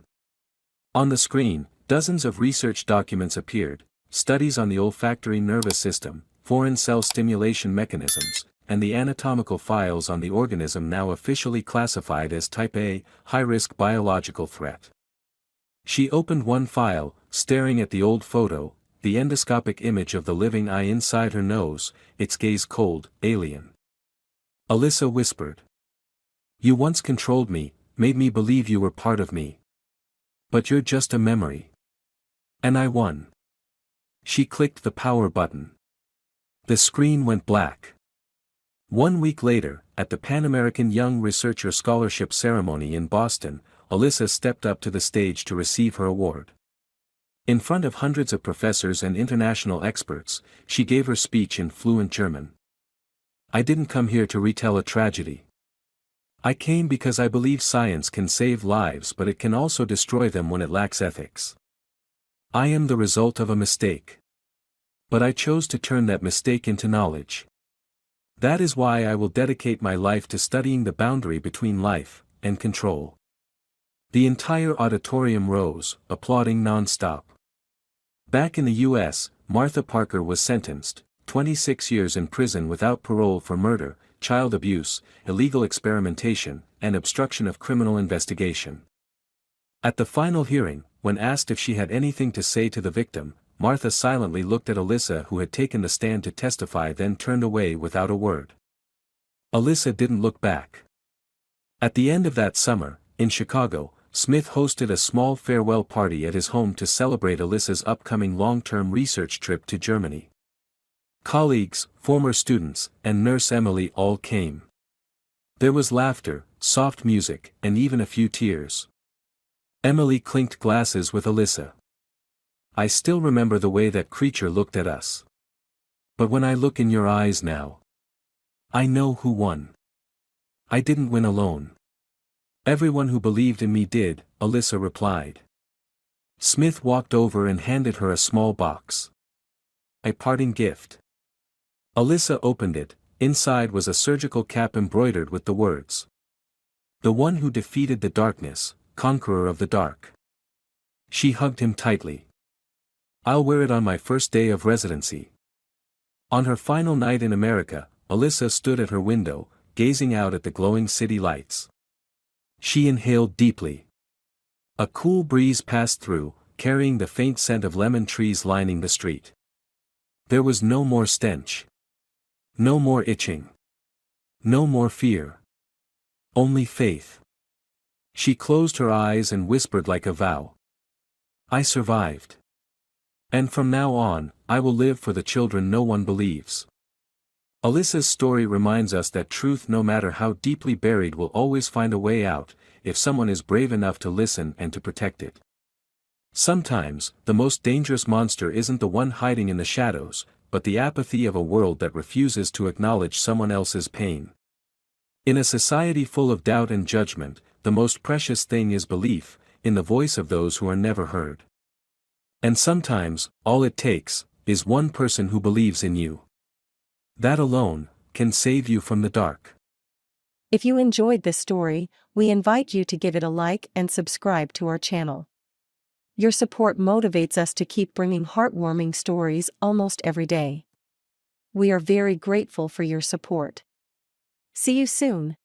Speaker 1: On the screen, dozens of research documents appeared, studies on the olfactory nervous system, foreign cell stimulation mechanisms, and the anatomical files on the organism now officially classified as Type A, high-risk biological threat. She opened one file, staring at the old photo, the endoscopic image of the living eye inside her nose, its gaze cold, alien. Alyssa whispered. "You once controlled me, made me believe you were part of me. But you're just a memory. And I won." She clicked the power button. The screen went black. 1 week later, at the Pan American Young Researcher Scholarship Ceremony in Boston, Alyssa stepped up to the stage to receive her award. In front of hundreds of professors and international experts, she gave her speech in fluent German. "I didn't come here to retell a tragedy. I came because I believe science can save lives, but it can also destroy them when it lacks ethics. I am the result of a mistake. But I chose to turn that mistake into knowledge. That is why I will dedicate my life to studying the boundary between life and control." The entire auditorium rose, applauding non-stop. Back in the U.S., Martha Parker was sentenced, 26 years in prison without parole for murder, child abuse, illegal experimentation, and obstruction of criminal investigation. At the final hearing, when asked if she had anything to say to the victim, Martha silently looked at Alyssa, who had taken the stand to testify, then turned away without a word. Alyssa didn't look back. At the end of that summer, in Chicago, Smith hosted a small farewell party at his home to celebrate Alyssa's upcoming long-term research trip to Germany. Colleagues, former students, and Nurse Emily all came. There was laughter, soft music, and even a few tears. Emily clinked glasses with Alyssa. I still remember the way that creature looked at us. But when I look in your eyes now, I know who won. I didn't win alone. Everyone who believed in me did, Alyssa replied. Smith walked over and handed her a small box. A parting gift. Alyssa opened it. Inside was a surgical cap embroidered with the words, "The one who defeated the darkness, conqueror of the dark." She hugged him tightly. I'll wear it on my first day of residency. On her final night in America, Alyssa stood at her window, gazing out at the glowing city lights. She inhaled deeply. A cool breeze passed through, carrying the faint scent of lemon trees lining the street. There was no more stench. No more itching. No more fear. Only faith. She closed her eyes and whispered like a vow. I survived. And from now on, I will live for the children no one believes. Alyssa's story reminds us that truth, no matter how deeply buried, will always find a way out, if someone is brave enough to listen and to protect it. Sometimes, the most dangerous monster isn't the one hiding in the shadows, but the apathy of a world that refuses to acknowledge someone else's pain. In a society full of doubt and judgment, the most precious thing is belief, in the voice of those who are never heard. And sometimes, all it takes, is one person who believes in you. That alone, can save you from the dark.
Speaker 2: If you enjoyed this story, we invite you to give it a like and subscribe to our channel. Your support motivates us to keep bringing heartwarming stories almost every day. We are very grateful for your support. See you soon.